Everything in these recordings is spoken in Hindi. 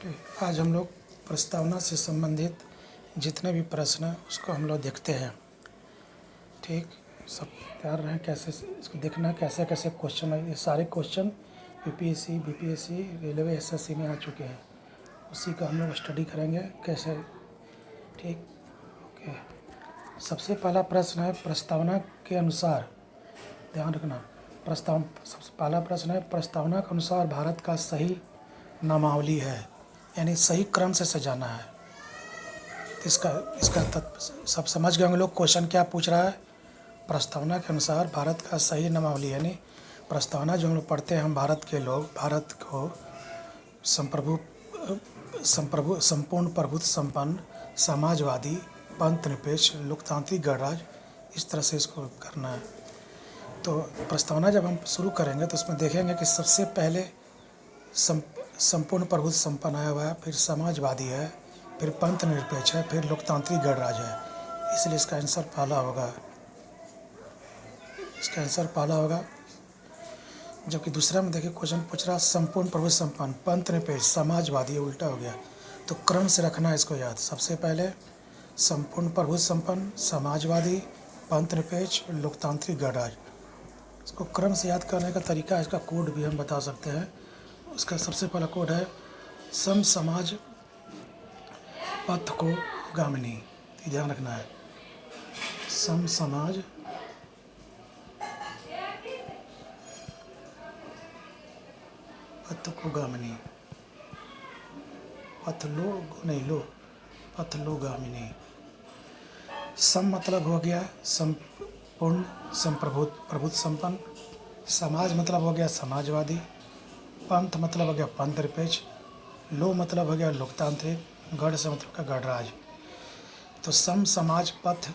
ठीक, आज हम लोग प्रस्तावना से संबंधित जितने भी प्रश्न हैं उसको हम लोग देखते हैं। ठीक, सब तैयार रहें। कैसे इसको देखना, कैसे कैसे क्वेश्चन है। ये सारे question UPSC, BPSC, railway, SSC में आ चुके हैं। उसी का हम लोग स्टडी करेंगे कैसे। ठीक, ओके। सबसे पहला प्रश्न है प्रस्तावना के अनुसार, ध्यान रखना, सबसे पहला प्रश्न है प्रस्तावना के अनुसार भारत का सही नामावली है, यानी सही क्रम से सजाना है। इसका इसका सब समझ गए होंगे लोग। क्वेश्चन क्या पूछ रहा है? प्रस्तावना के अनुसार भारत का सही नामावली, यानी प्रस्तावना जो हम लोग पढ़ते हैं, हम भारत के लोग भारत को संपूर्ण प्रभुत्व संपन्न, समाजवादी, पंथ निरपेक्ष, लोकतांत्रिक गणराज्य, इस तरह से इसको करना है। तो प्रस्तावना जब हम शुरू करेंगे तो उसमें देखेंगे कि सबसे पहले संपूर्ण प्रभुत्व संपन्न आया हुआ है, फिर समाजवादी है, फिर पंथ निरपेक्ष है, फिर लोकतांत्रिक गणराज्य है। इसलिए इसका आंसर पहला होगा। इसका आंसर पहला होगा। जबकि दूसरा में देखिए क्वेश्चन पूछ रहा संपूर्ण प्रभुत्व संपन्न, पंथ निरपेक्ष, समाजवादी, उल्टा हो गया। तो क्रम से रखना है इसको याद। सबसे पहले संपूर्ण प्रभुत्व संपन्न, समाजवादी, पंथ निरपेक्ष, लोकतांत्रिक गणराज्य। इसको क्रम से याद करने का तरीका, इसका कोड भी हम बता सकते हैं। उसका सबसे पहला कोड है सम समाज पथ को गामिनी। ध्यान रखना है, सम समाज पथ को गामिनी, पथ लो नहीं लो, पथ लो गामिनी। सम मतलब हो गया संपूर्ण, प्रभुत्व संपन्न। समाज मतलब हो गया समाजवादी। पंथ मतलब हो गया पंथ निरपेक्ष। लो मतलब हो गया लोकतांत्रिक। गढ़ से मतलब का गणराज्य। तो सम समाज पथ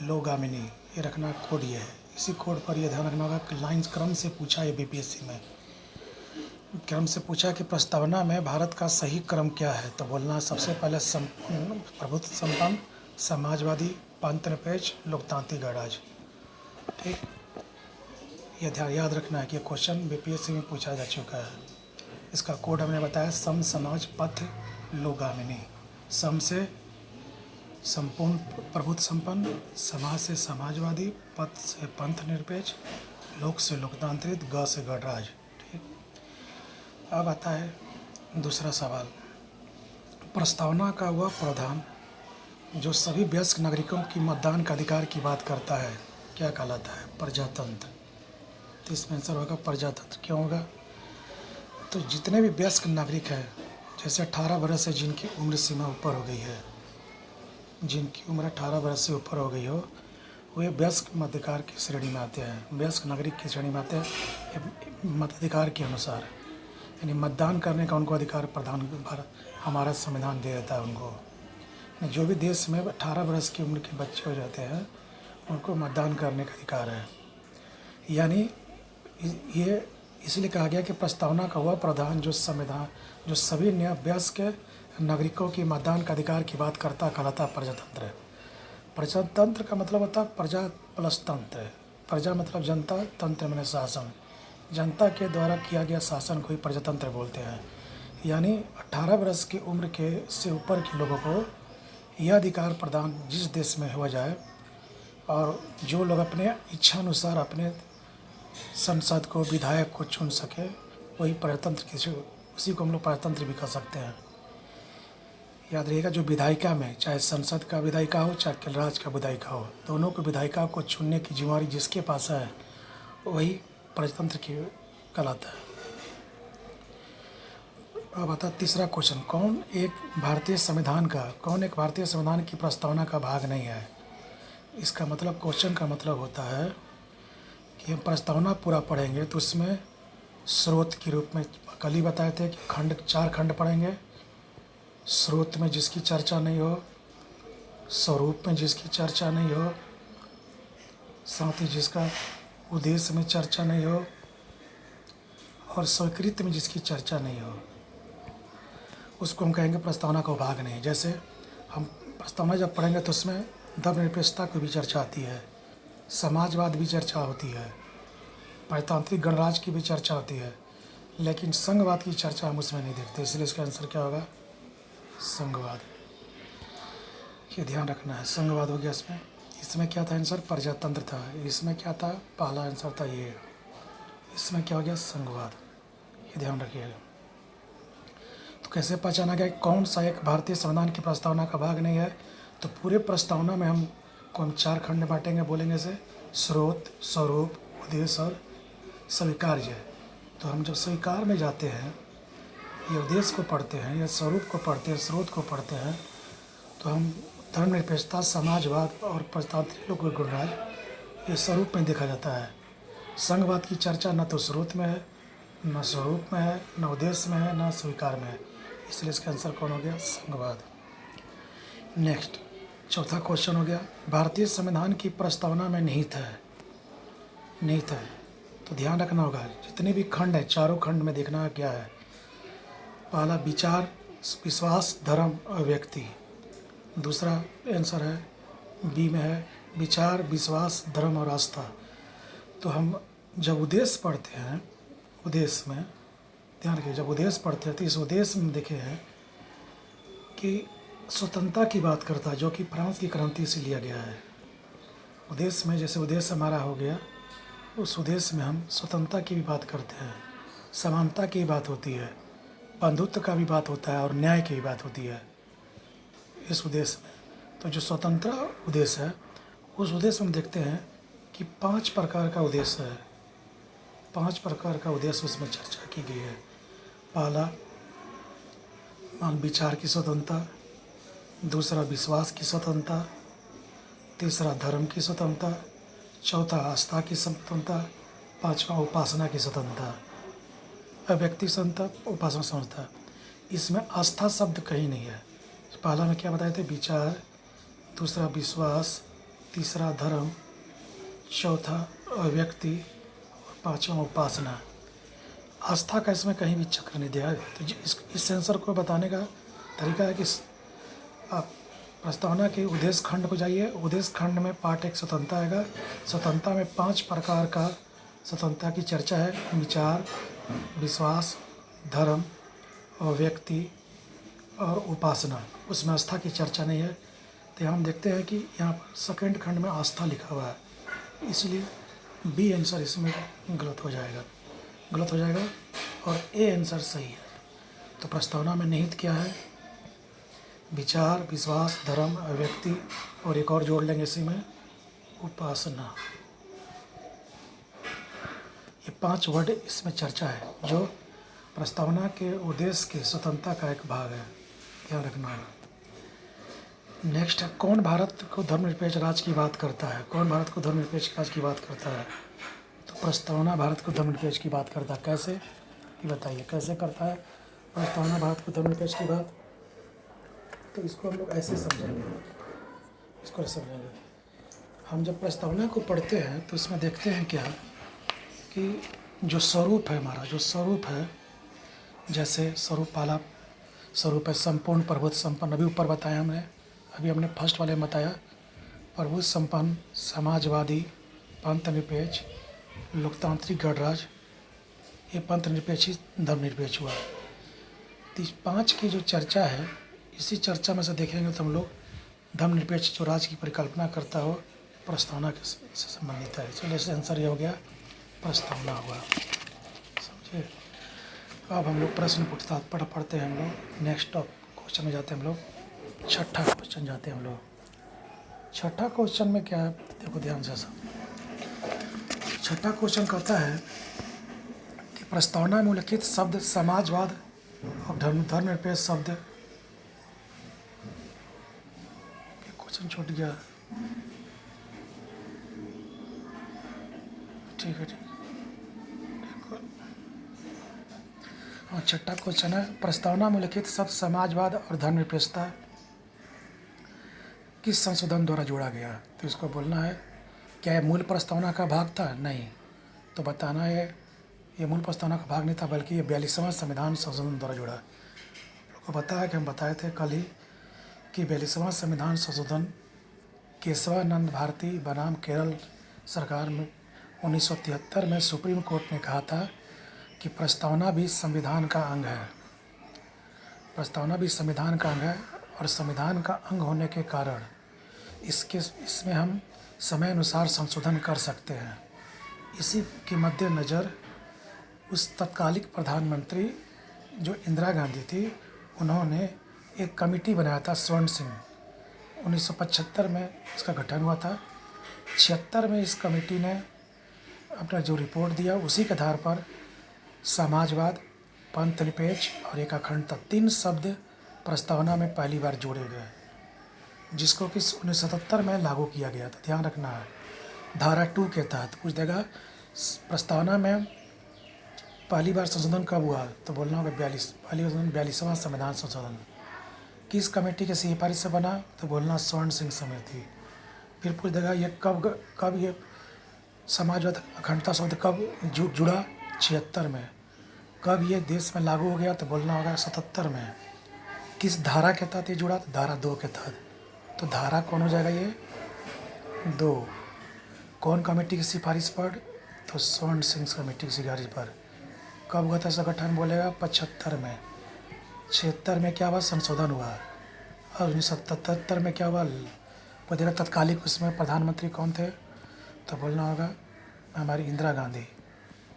लोगामिनी, ये रखना कोड ये है। इसी कोड पर यह ध्यान रखना होगा कि लाइन क्रम से पूछा है बीपीएससी में। क्रम से पूछा कि प्रस्तावना में भारत का सही क्रम क्या है, तो बोलना सबसे पहले संपूर्ण प्रभुत्व संपन्न, समाजवादी, पंथ निरपेक्ष, लोकतांत्रिक गणराज्य। ठीक, यह ध्यान याद रखना है कि क्वेश्चन बीपीएससी में पूछा जा चुका है। इसका कोड हमने बताया सम समाज पथ लोगामिनी। सम से संपूर्ण प्रभुत्व संपन्न, समाज से समाजवादी, पथ से पंथ निरपेक्ष, लोक से लोकतांत्रिक, ग से गणराज्य। ठीक, अब आता है दूसरा सवाल। प्रस्तावना का वह प्रावधान जो सभी वयस्क नागरिकों की मतदान का अधिकार की बात करता है क्या कहलाता है? प्रजातंत्र। तो इसमें आंसर होगा प्रजातंत्र। क्यों होगा? तो जितने भी वयस्क नागरिक हैं, जैसे 18 वर्ष से जिनकी उम्र सीमा ऊपर हो गई है, जिनकी उम्र 18 वर्ष से ऊपर हो गई हो, वे वयस्क मताधिकार की श्रेणी में आते हैं। वयस्क नागरिक की श्रेणी में आते हैं मताधिकार के अनुसार, यानी मतदान करने का उनको अधिकार प्रदान भारत हमारा संविधान दे देता है उनको। जो भी देश में 18 वर्ष की उम्र के बच्चे हो जाते हैं उनको मतदान करने का अधिकार है। यानी ये इसलिए कहा गया कि प्रस्तावना का वह प्रावधान जो सभी वयस्क नागरिकों की मतदान का अधिकार की बात करता कहलाता प्रजातंत्र। प्रजातंत्र का मतलब होता है प्रजा प्लस तंत्र। प्रजा मतलब जनता, तंत्र माने शासन। जनता के द्वारा किया गया शासन को ही प्रजातंत्र बोलते हैं। यानी 18 वर्ष की उम्र के से ऊपर के लोगों को यह अधिकार प्रदान जिस देश में हो जाए, और जो लोग अपने इच्छानुसार अपने संसद को, विधायक को चुन सके, वही प्रजातंत्र की, उसी को हम लोग प्रजातंत्र भी कह सकते हैं। याद रहिएगा, जो विधायिका में, चाहे संसद का विधायिका हो चाहे केरल राज्य का विधायिका हो, दोनों को विधायिका को चुनने की जिम्मेदारी जिसके पास है वही प्रजातंत्र की कहलाता है। अब आता तीसरा क्वेश्चन। कौन एक भारतीय संविधान की प्रस्तावना का भाग नहीं है? इसका मतलब, क्वेश्चन का मतलब होता है कि हम प्रस्तावना पूरा पढ़ेंगे तो उसमें स्रोत के रूप में कल ही बताए थे कि 4 खंड पढ़ेंगे। स्रोत में जिसकी चर्चा नहीं हो, स्वरूप में जिसकी चर्चा नहीं हो, साथ ही जिसका उद्देश्य में चर्चा नहीं हो, और स्वीकृति में जिसकी चर्चा नहीं हो, उसको हम कहेंगे प्रस्तावना का भाग नहीं। जैसे हम प्रस्तावना जब पढ़ेंगे तो उसमें धर्मनिरपेक्षता की भी चर्चा आती है, समाजवाद भी चर्चा होती है, प्रजातांत्रिक गणराज्य की भी चर्चा होती है, लेकिन संघवाद की चर्चा हम उसमें नहीं देखते। इसलिए इसका आंसर क्या होगा? संघवाद। ये ध्यान रखना है, संघवाद हो गया। इसमें क्या था आंसर? प्रजातंत्र था। इसमें क्या था? पहला आंसर था ये। इसमें क्या हो गया? संघवाद। ये ध्यान रखिएगा। तो कैसे पहचाना गया कौन सा एक भारतीय संविधान की प्रस्तावना का भाग नहीं है? तो पूरे प्रस्तावना में हम 4 खंड में बांटेंगे, बोलेंगे से स्रोत, स्वरूप, उद्देश्य और स्वीकार्य। तो हम जब स्वीकार में जाते हैं, ये उद्देश्य को पढ़ते हैं, या स्वरूप को पढ़ते हैं, स्रोत को पढ़ते हैं, तो हम धर्मनिरपेक्षता, समाजवाद और प्रजातांत्रिक लोक गणराज्य, ये स्वरूप में देखा जाता है। संघवाद की चर्चा न तो स्रोत में है, न स्वरूप में है, न उद्देश्य में है, न स्वीकार में है। इसलिए इसका आंसर कौन हो गया? संघवाद। नेक्स्ट, चौथा क्वेश्चन हो गया, भारतीय संविधान की प्रस्तावना में निहित है। निहित है तो ध्यान रखना होगा, जितने भी खंड है, चारों खंड में देखना क्या है। पहला विचार, विश्वास, धर्म और व्यक्ति। दूसरा आंसर है बी में है विचार, विश्वास, धर्म और आस्था। तो हम जब उद्देश्य पढ़ते हैं, उद्देश्य में ध्यान रखिए, जब उद्देश्य पढ़ते हैं तो इस उद्देश्य में देखे हैं कि स्वतंत्रता की बात करता है, जो कि फ्रांस की क्रांति से लिया गया है। उद्देश्य में जैसे उद्देश्य हमारा हो गया, उस उद्देश्य में हम स्वतंत्रता की भी बात करते हैं, समानता की बात होती है, बंधुत्व का भी बात होता है और न्याय की भी बात होती है इस उद्देश्य में। तो जो स्वतंत्र उद्देश्य है, उस उद्देश्य में देखते हैं कि 5 प्रकार का उद्देश्य है। 5 प्रकार का उद्देश्य उसमें चर्चा की गई है। पहला विचार की स्वतंत्रता, दूसरा विश्वास की स्वतंत्रता, तीसरा धर्म की स्वतंत्रता, चौथा आस्था की स्वतंत्रता, पांचवा उपासना की स्वतंत्रता। व्यक्ति स्वतंत्रता, उपासना स्वतंत्रता। इसमें आस्था शब्द कहीं नहीं है। पहला में क्या बताए थे? विचार, दूसरा विश्वास, तीसरा धर्म, चौथा व्यक्ति और पांचवा उपासना। आस्था का इसमें कहीं भी चक्र नहीं दिया है। तो इस आंसर को बताने का तरीका है कि आप प्रस्तावना के उद्देश्य खंड को जाइए। उद्देश्य खंड में पार्ट 1 स्वतंत्रता आएगा। स्वतंत्रता में 5 प्रकार का स्वतंत्रता की चर्चा है। विचार, विश्वास, धर्म और व्यक्ति और उपासना। उसमें आस्था की चर्चा नहीं है। तो हम देखते हैं कि यहाँ पर सेकेंड खंड में आस्था लिखा हुआ है, इसलिए बी आंसर इसमें गलत हो जाएगा, गलत हो जाएगा और ए आंसर सही है। तो प्रस्तावना में निहित क्या है? विचार, विश्वास, धर्म, व्यक्ति और एक और जोड़ लेंगे इसी में, उपासना। ये 5 वर्ड इसमें चर्चा है जो प्रस्तावना के उद्देश्य की स्वतंत्रता का एक भाग है, ध्यान रखना है। नेक्स्ट है, कौन भारत को धर्मनिरपेक्ष राज्य की बात करता है? कौन भारत को धर्मनिरपेक्ष राज्य की बात करता है? तो प्रस्तावना भारत को धर्मनिरपेक्ष की बात करता है। कैसे, ये बताइए कैसे करता है प्रस्तावना भारत को धर्मनिरपेक्ष की बात? तो इसको हम लोग ऐसे समझेंगे, इसको समझेंगे। हम जब प्रस्तावना को पढ़ते हैं तो इसमें देखते हैं क्या कि जो स्वरूप है हमारा, जो स्वरूप है, जैसे स्वरूप पहला स्वरूप है संपूर्ण, प्रभुत्व संपन्न। अभी ऊपर बताया हमने फर्स्ट वाले में बताया, प्रभुत्व संपन्न, समाजवादी, पंथ निरपेक्ष, लोकतांत्रिक गणराज्य। ये पंथ निरपेक्ष ही धर्मनिरपेक्ष हुआ। तो 5 की जो चर्चा है, इसी चर्चा में से देखेंगे तो हम लोग धर्मनिरपेक्ष जो राज्य की परिकल्पना करता हो, प्रस्तावना के से संबंधित है। चलिए इसका आंसर ये हो गया, प्रस्तावना हुआ, समझे। अब हम लोग प्रश्न पढ़ते हैं हम लोग। नेक्स्ट क्वेश्चन में जाते हैं हम लोग, छठा क्वेश्चन जाते हैं हम लोग। छठा क्वेश्चन में क्या है, देखो ध्यान से सब। छठा क्वेश्चन कहता है कि प्रस्तावना में उल्लिखित शब्द समाजवाद और धर्मनिरपेक्ष शब्द, क्वेश्चन छूट गया, ठीक है ठीक। हाँ, छठा क्वेश्चन है, प्रस्तावना में उल्लिखित शब्द समाजवाद और धर्मनिरपेक्षता किस संशोधन द्वारा जोड़ा गया? तो इसको बोलना है क्या ये मूल प्रस्तावना का भाग था? नहीं। तो बताना है ये मूल प्रस्तावना का भाग नहीं था, बल्कि ये 42वां संविधान संशोधन द्वारा जुड़ा। आपको पता है कि हम बताए थे कल ही कि 42वां संविधान संशोधन केशवानंद भारती बनाम केरल सरकार में 1973 में सुप्रीम कोर्ट ने कहा था कि प्रस्तावना भी संविधान का अंग है। प्रस्तावना भी संविधान का अंग है और संविधान का अंग होने के कारण इसमें हम समय अनुसार संशोधन कर सकते हैं। इसी के मद्देनज़र उस तत्कालिक प्रधानमंत्री जो इंदिरा गांधी थी, उन्होंने एक कमेटी बनाया था स्वर्ण सिंह। 1975 में इसका गठन हुआ था। 76 में इस कमेटी ने अपना जो रिपोर्ट दिया, उसी के आधार पर समाजवाद, पंथनिरपेक्ष और एक अखंडता 3 शब्द प्रस्तावना में पहली बार जोड़े गए, जिसको कि 1977 में लागू किया गया था। ध्यान रखना है, धारा 2 के तहत पूछ देगा प्रस्तावना में पहली बार संशोधन कब हुआ, तो बोलना होगा 42वां संविधान संशोधन। किस कमेटी के सिफारिश से बना, तो बोलना स्वर्ण सिंह समिति। फिर पूछ देगा ये कब ये समाजवाद अखंडता शब्द कब जुड़ा, 76 में। कब ये देश में लागू हो गया, तो बोलना होगा 77 में। किस धारा के तहत ये जुड़ा, तो धारा 2 के तहत। तो धारा कौन हो जाएगा, ये 2। कौन कमेटी की सिफारिश पर, तो स्वर्ण सिंह कमेटी की सिफारिश पर। कब हुआ था इसका गठन, बोलेगा 75 में। 76 में क्या हुआ, संशोधन हुआ। और 1977 में क्या हुआ, बोलेगा तत्कालिक उसमें प्रधानमंत्री कौन थे, तो बोलना होगा हमारी इंदिरा गांधी।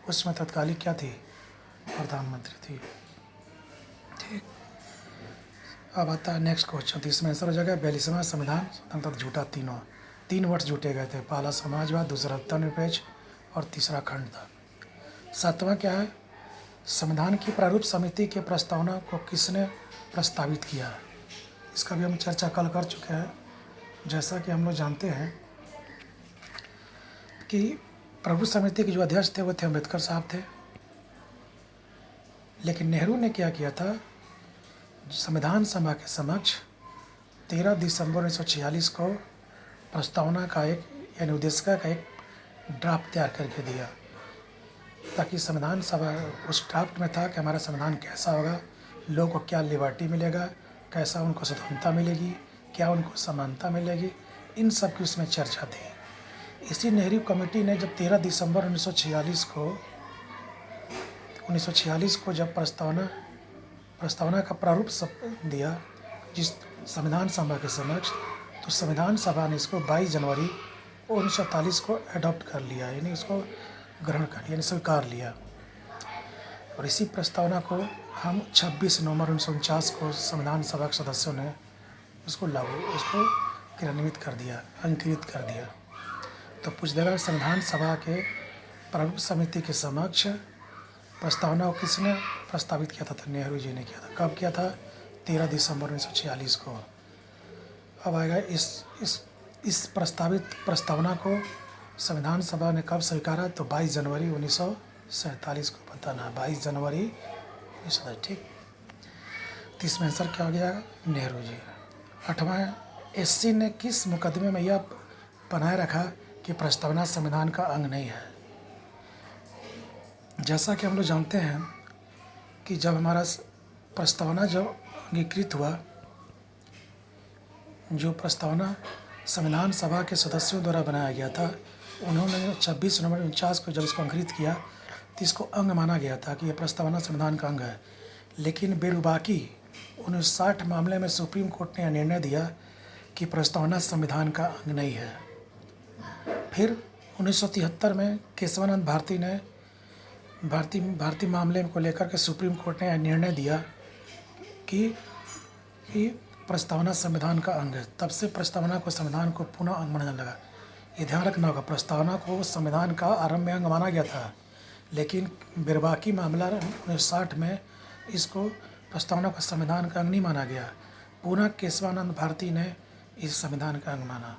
उसमें तत्कालिक क्या थी, प्रधानमंत्री थी। ठीक, अब आता है नेक्स्ट क्वेश्चन। तो इसमें आंसर हो जाएगा 42वां संविधान संशोधन झूठा। 3 वर्ष जुटे गए थे, पहला समाजवाद, दूसरा धर्मनिरपेक्ष और तीसरा अखंडता। 7वां क्या है, संविधान की प्रारूप समिति के प्रस्तावना को किसने प्रस्तावित किया। इसका भी हम चर्चा कल कर चुके हैं। जैसा कि हम लोग जानते हैं कि प्रारूप समिति के जो अध्यक्ष थे वो थे अम्बेडकर साहब थे, लेकिन नेहरू ने क्या किया था, संविधान सभा के समक्ष 13 दिसंबर 1946 को प्रस्तावना का यानी उद्देशिका का एक ड्राफ्ट तैयार करके दिया, ताकि संविधान सभा उस ड्राफ्ट में था कि हमारा संविधान कैसा होगा, लोगों को क्या लिबर्टी मिलेगा, कैसा उनको स्वतंत्रता मिलेगी, क्या उनको समानता मिलेगी, इन सब की उसमें चर्चा थी। इसी नेहरू कमेटी ने जब 13 दिसंबर 1946 को जब प्रस्तावना का प्रारूप दिया जिस संविधान सभा के समक्ष, तो संविधान सभा ने इसको 22 जनवरी 1948 को अडॉप्ट कर लिया, यानी इसको ग्रहण कर लिया, यानी स्वीकार लिया। और इसी प्रस्तावना को हम 26 नवंबर 1949 को संविधान सभा के सदस्यों ने उसको क्रियान्वित कर दिया, अंकित कर दिया। तो पूछ देगा संविधान सभा के प्रारूप समिति के समक्ष प्रस्तावना को किसने प्रस्तावित किया था, तो नेहरू जी ने किया था। कब किया था, 13 दिसंबर 1946 को। अब आएगा इस प्रस्तावित प्रस्तावना को संविधान सभा ने कब स्वीकारा, तो 22 जनवरी 1947 को बताना, 22 जनवरी 1947। ठीक, तो इसमें आंसर क्या हो गया, नेहरू जी। 8वां, एससी ने किस मुकदमे में यह बनाए रखा कि प्रस्तावना संविधान का अंग नहीं है। जैसा कि हम लोग जानते हैं कि जब हमारा प्रस्तावना जब अंगीकृत हुआ, जो प्रस्तावना संविधान सभा के सदस्यों द्वारा बनाया गया था, उन्होंने 26 नवंबर 1949 को जब इसको अंकित किया तो इसको अंग माना गया था कि यह प्रस्तावना संविधान का अंग है। लेकिन बेरुबाकी 1960 मामले में सुप्रीम कोर्ट ने यह निर्णय दिया कि प्रस्तावना संविधान का अंग नहीं है। फिर 1973 में केशवानंद भारती ने भारतीय मामले को लेकर के सुप्रीम कोर्ट ने यह निर्णय दिया कि प्रस्तावना संविधान का अंग है। तब से प्रस्तावना को संविधान को पुनः अंग माना लगा। ये ध्यान रखना होगा, प्रस्तावना को संविधान का आरंभ में अंग माना गया था, लेकिन बेरुबाकी मामला 1960 में इसको प्रस्तावना को संविधान का अंग नहीं माना गया। पुनः केशवानंद भारती ने इस संविधान का अंग माना।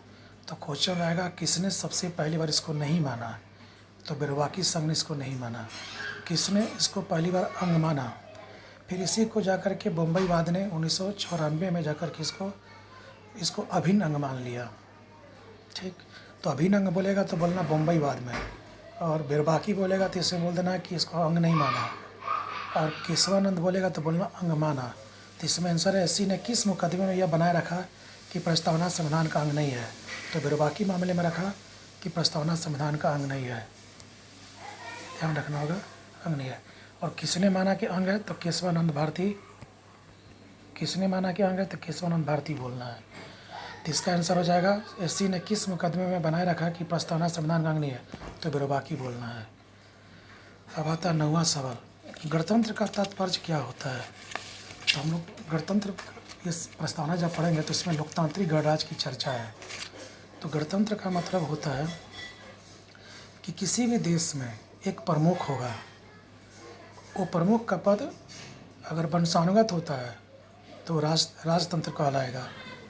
तो क्वेश्चन आएगा किसने सबसे पहली बार इसको नहीं माना, तो बेरुबाकी संघ ने इसको नहीं माना। किसने इसको पहली बार अंग माना, फिर इसी को जाकर के बम्बई वाद ने 1994 में जाकर के इसको अभिन्न अंग मान लिया। ठीक, तो अभिन्न अंग बोलेगा तो बोलना बम्बई वाद में, और बेरुबाकी बोलेगा तो इसे बोल देना कि इसको अंग नहीं माना, और केशवानंद बोलेगा तो बोलना अंग माना। तो इसमें आंसर है एससी ने किस मुकदमे में यह बनाए रखा कि प्रस्तावना संविधान का अंग नहीं है, तो बेरुबाकी मामले में रखा कि प्रस्तावना संविधान का अंग नहीं है। ध्यान रखना होगा, अंग नहीं है। और किसने माना कि अंग है, तो केशवानंद भारती किसने माना कि अंग्रेज, तो केशवानंद भारती बोलना है। तो इसका आंसर हो जाएगा एससी ने किस मुकदमे में बनाए रखा कि प्रस्तावना संविधान का अंग नहीं है, तो बेरोबाकी बोलना है। अब आता है 9वां सवाल, गणतंत्र का तात्पर्य क्या होता है। तो हम लोग गणतंत्र इस प्रस्तावना जब पढ़ेंगे तो इसमें लोकतांत्रिक गणराज्य की चर्चा है। तो गणतंत्र का मतलब होता है कि किसी भी देश में एक प्रमुख होगा, वो प्रमुख का पद अगर वंशानुगत होता है तो राजतंत्र कहलाएगा।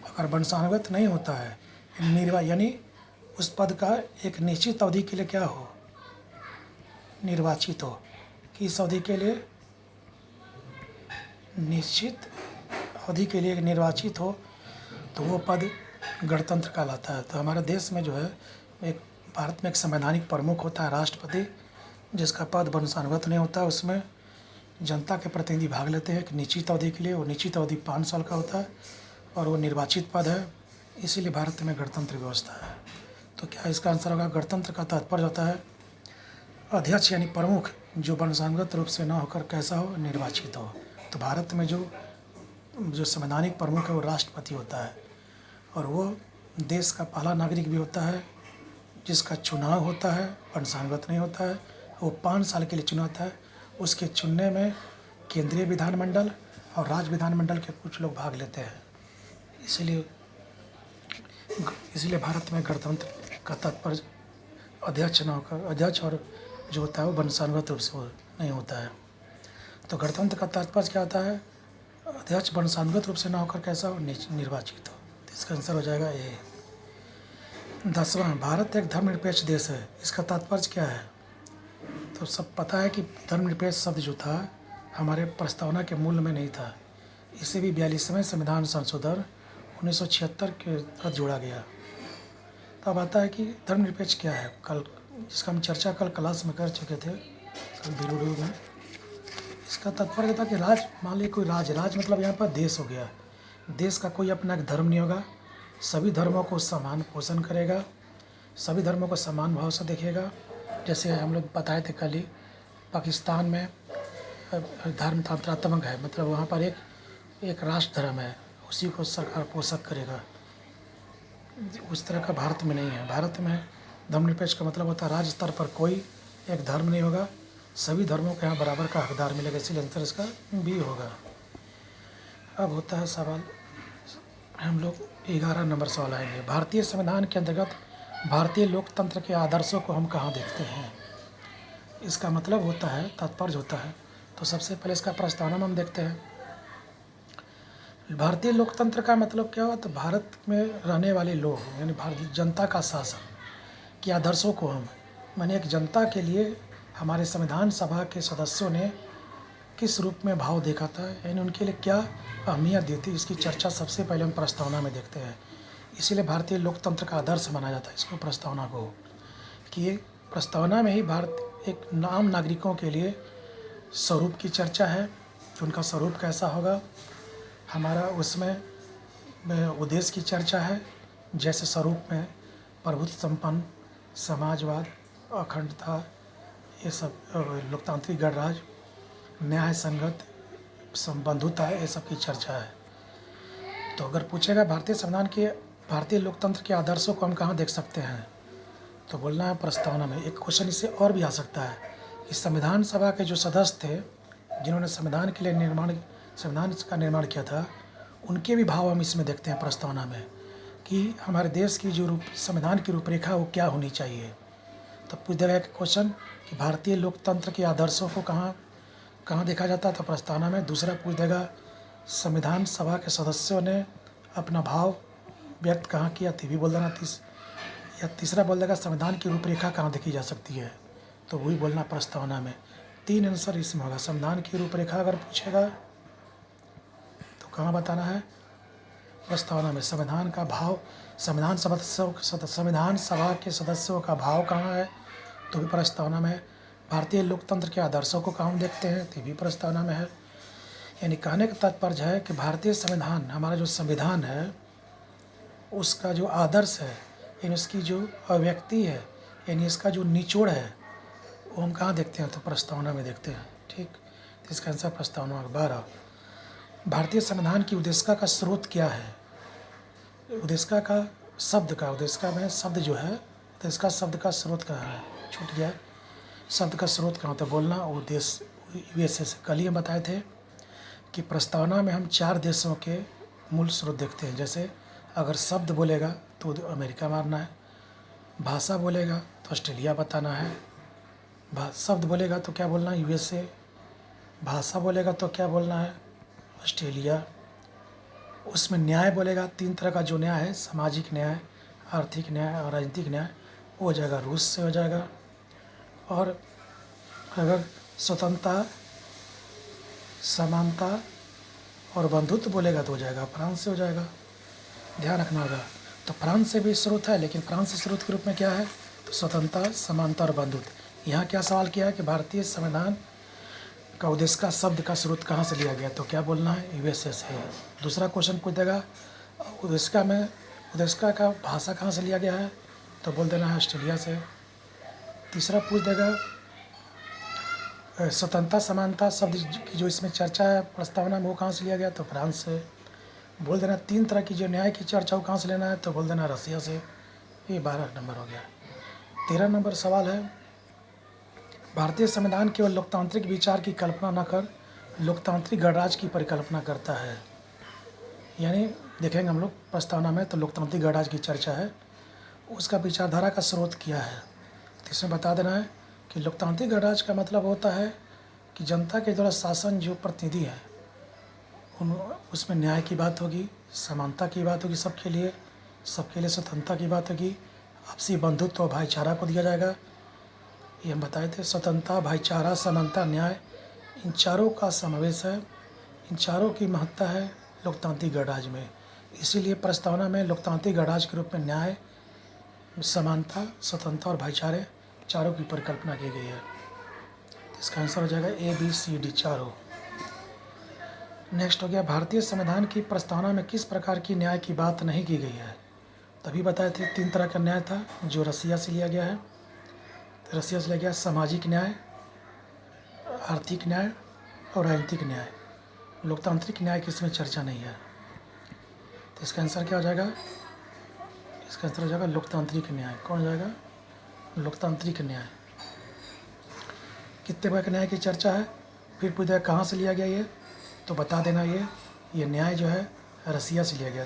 अगर वंशानुगत नहीं होता है, यानी उस पद का एक निश्चित अवधि के लिए क्या हो, निर्वाचित हो, कि इस अवधि के लिए निश्चित अवधि के लिए निर्वाचित हो, तो वो पद गणतंत्र कहलाता है। तो हमारे देश में जो है एक भारत में एक संवैधानिक प्रमुख होता है राष्ट्रपति, जिसका पद वंशानुगत नहीं होता है। उसमें जनता के प्रतिनिधि भाग लेते हैं एक निश्चित अवधि के लिए। वो निश्चित अवधि 5 साल का होता है और वो निर्वाचित पद है, इसीलिए भारत में गणतंत्र व्यवस्था है। तो क्या इसका आंसर होगा, गणतंत्र का तात्पर्य होता है अध्यक्ष यानी प्रमुख जो वंशानुगत रूप से न होकर कैसा हो, निर्वाचित हो। तो भारत में जो संवैधानिक प्रमुख है वो राष्ट्रपति होता है, और वो देश का पहला नागरिक भी होता है जिसका चुनाव होता है, वंशानुगत नहीं होता है। वो 5 साल के लिए चुना होता है। उसके चुनने में केंद्रीय विधानमंडल और राज्य विधानमंडल के कुछ लोग भाग लेते हैं। इसलिए भारत में गणतंत्र का तात्पर्य अध्यक्ष न होकर, अध्यक्ष और जो होता है वो वंशानुगत रूप से नहीं होता है। तो गणतंत्र का तात्पर्य क्या होता है, अध्यक्ष वंशानुगत रूप से न होकर कैसा हो, निर्वाचित हो। तो इसका आंसर हो जाएगा ए। 10वां, भारत एक धर्मनिरपेक्ष देश है, इसका तात्पर्य क्या है। तो सब पता है कि धर्मनिरपेक्ष शब्द जो था हमारे प्रस्तावना के मूल में नहीं था, इसे भी 42वें संविधान संशोधन 1976 के तहत जोड़ा गया। तब आता है कि धर्मनिरपेक्ष क्या है, कल जिसका हम चर्चा कल क्लास में कर चुके थे, कल वीडियो में। इसका तात्पर्य था कि मान लीजिए कोई राज मतलब यहाँ पर देश हो गया। देश का कोई अपना एक धर्म नहीं होगा, सभी धर्मों को समान पोषण करेगा, सभी धर्मों को समान भाव से देखेगा। जैसे हम लोग बताए थे कल ही, पाकिस्तान में धर्मतंत्रात्मक है, मतलब वहाँ पर एक राष्ट्र धर्म है, उसी को सरकार पोषक करेगा। उस तरह का भारत में नहीं है। भारत में धर्मनिरपेक्ष का मतलब होता है राज्य स्तर पर कोई एक धर्म नहीं होगा, सभी धर्मों को यहाँ बराबर का हकदार मिलेगा, इसलिए अंतर इसका भी होगा। अब होता है सवाल, हम लोग 11 नंबर सवाल आएंगे। भारतीय संविधान के अंतर्गत भारतीय लोकतंत्र के आदर्शों को हम कहाँ देखते हैं। इसका मतलब होता है, तात्पर्य होता है, तो सबसे पहले इसका प्रस्तावना में हम देखते हैं। भारतीय लोकतंत्र का मतलब क्या हुआ, तो भारत में रहने वाले लोग यानी भारतीय जनता का शासन के आदर्शों को हम, माने एक जनता के लिए हमारे संविधान सभा के सदस्यों ने किस रूप में भाव देखा था, यानी उनके लिए क्या अहमियत दी थी, इसकी चर्चा सबसे पहले हम प्रस्तावना में देखते हैं। इसीलिए भारतीय लोकतंत्र का आदर्श माना जाता है इसको, प्रस्तावना को, कि ये प्रस्तावना में ही भारत एक आम नागरिकों के लिए स्वरूप की चर्चा है कि उनका स्वरूप कैसा होगा। हमारा उसमें उद्देश्य की चर्चा है, जैसे स्वरूप में प्रभुत्व संपन्न, समाजवाद, अखंडता, ये सब, लोकतांत्रिक गणराज्य, न्याय संगत, बंधुता, ये सब की चर्चा है। तो अगर पूछेगा भारतीय लोकतंत्र के आदर्शों को हम कहाँ देख सकते हैं, तो बोलना है प्रस्तावना में। एक क्वेश्चन इससे और भी आ सकता है कि संविधान सभा के जो सदस्य थे जिन्होंने संविधान का निर्माण किया था, उनके भी भाव हम इसमें देखते हैं प्रस्तावना में, कि हमारे देश की जो संविधान की रूपरेखा वो क्या होनी चाहिए। तो पूछ देगा एक क्वेश्चन कि भारतीय लोकतंत्र के आदर्शों को कहाँ देखा जाता है, तो प्रस्तावना में। दूसरा पूछ देगा संविधान सभा के सदस्यों ने अपना भाव व्यक्त कहाँ किया, तो भी बोल देना। या तीसरा बोल देगा संविधान की रूपरेखा कहाँ देखी जा सकती है, तो वही बोलना प्रस्तावना में। 3 आंसर इसमें होगा। संविधान की रूपरेखा अगर पूछेगा तो कहाँ बताना है, प्रस्तावना में। संविधान का भाव, संविधान सभा के सदस्यों का भाव कहाँ है, तो भी प्रस्तावना में है। भारतीय लोकतंत्र के आदर्शों को कहाँ देखते हैं, तो भी प्रस्तावना में है। यानी कहने का तात्पर्य है कि भारतीय संविधान, हमारा जो संविधान है, उसका जो आदर्श है, यानी उसकी जो अभिव्यक्ति है, यानी इसका जो निचोड़ है, वो हम कहाँ देखते हैं, तो प्रस्तावना में देखते हैं। ठीक, तो इसका आंसर प्रस्तावना 12। भारतीय संविधान की उद्देशिका का स्रोत क्या है? उद्देशिका का शब्द का, उद्देशिका में शब्द जो है, उद्देशिका शब्द का स्रोत कहाँ है? छूट गया। शब्द का स्रोत कहाँ होता है? बोलना उद्देश्य यूएसए से। कल ही हम बताए थे कि प्रस्तावना में हम 4 देशों के मूल स्रोत देखते हैं। जैसे अगर शब्द बोलेगा तो अमेरिका मानना है, भाषा बोलेगा तो ऑस्ट्रेलिया बताना है, शब्द बोलेगा तो क्या बोलना है? यूएसए, भाषा बोलेगा तो क्या बोलना है? ऑस्ट्रेलिया। उसमें न्याय बोलेगा, 3 तरह का जो न्याय है, सामाजिक न्याय, आर्थिक न्याय और राजनीतिक न्याय, वो हो जाएगा रूस से हो जाएगा। और अगर स्वतंत्रता, समानता और बंधुत्व बोलेगा तो हो जाएगा फ्रांस से हो जाएगा। ध्यान रखना होगा। तो फ्रांस से भी स्रोत है, लेकिन फ्रांस से स्रोत के रूप में क्या है? तो स्वतंत्रता, समानता और बंधुत्व। यहाँ क्या सवाल किया है कि भारतीय संविधान का उद्देशिका शब्द का स्रोत कहाँ से लिया गया? तो क्या बोलना है? यूएसए से। दूसरा क्वेश्चन पूछ देगा उद्देशिका में, उद्देशिका का भाषा कहाँ से लिया गया है? तो बोल देना है ऑस्ट्रेलिया से। तीसरा पूछ देगा स्वतंत्रता समानता शब्द की जो इसमें चर्चा है प्रस्तावना में, वो कहाँ से लिया गया? तो फ्रांस से। बोल देना 3 तरह की जो न्याय की चर्चा वो कहाँ से लेना है? तो बोल देना रसिया से। ये 12 नंबर हो गया। 13 नंबर सवाल है, भारतीय संविधान केवल लोकतांत्रिक विचार की कल्पना न कर लोकतांत्रिक गणराज्य की परिकल्पना करता है। यानी देखेंगे हम लोग प्रस्तावना में तो लोकतांत्रिक गणराज्य की चर्चा है, उसका विचारधारा का स्रोत क्या है? तो इसमें बता देना है कि लोकतांत्रिक गणराज्य का मतलब होता है कि जनता के द्वारा शासन जो प्रतिनिधि हैं उसमें न्याय की बात होगी, समानता की बात होगी, सबके लिए स्वतंत्रता की बात होगी, आपसी बंधुत्व और भाईचारा को दिया जाएगा। ये हम बताए थे। स्वतंत्रता, भाईचारा, समानता, न्याय, इन चारों का समावेश है। इन चारों की महत्ता है लोकतांत्रिक गणराज्य में। इसीलिए प्रस्तावना में लोकतांत्रिक गणराज्य के रूप में न्याय, समानता, स्वतंत्रता और भाईचारे चारों की परिकल्पना की गई है। तो इसका आंसर हो जाएगा ABCD चारों। नेक्स्ट हो गया, भारतीय संविधान की प्रस्तावना में किस प्रकार की न्याय की बात नहीं की गई है? तभी बताए थे 3 तरह का न्याय था जो रसिया से लिया गया है। तो रसिया से लिया गया सामाजिक न्याय, आर्थिक न्याय और राजनीतिक न्याय। लोकतांत्रिक न्याय की इसमें चर्चा नहीं है। तो इसका आंसर क्या हो जाएगा? इसका आंसर हो जाएगा लोकतांत्रिक न्याय। कौन हो जाएगा? लोकतांत्रिक न्याय। कितने प्रकार के न्याय की चर्चा है? फिर पूछा कहाँ से लिया गया ये? तो बता देना ये न्याय जो है रसिया से लिया गया।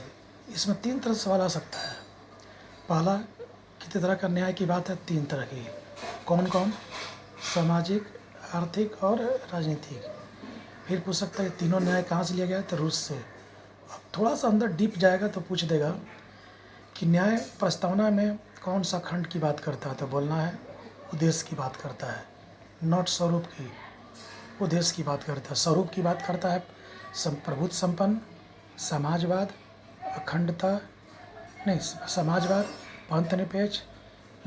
इसमें 3 तरह से सवाल आ सकता है। पहला, कितने तरह का न्याय की बात है? 3 तरह की। कौन कौन? सामाजिक, आर्थिक और राजनीतिक। फिर पूछ सकता है तीनों न्याय कहाँ से लिया गया है? तो रूस से। अब थोड़ा सा अंदर डीप जाएगा तो पूछ देगा कि न्याय प्रस्तावना में कौन सा खंड की बात करता है? तो बोलना है उद्देश्य की बात करता है, नॉट स्वरूप की। उद्देश्य की बात करता है। स्वरूप की बात करता है प्रभुत्व संपन्न, समाजवाद, अखंडता, नहीं समाजवाद, पंथनिरपेक्ष,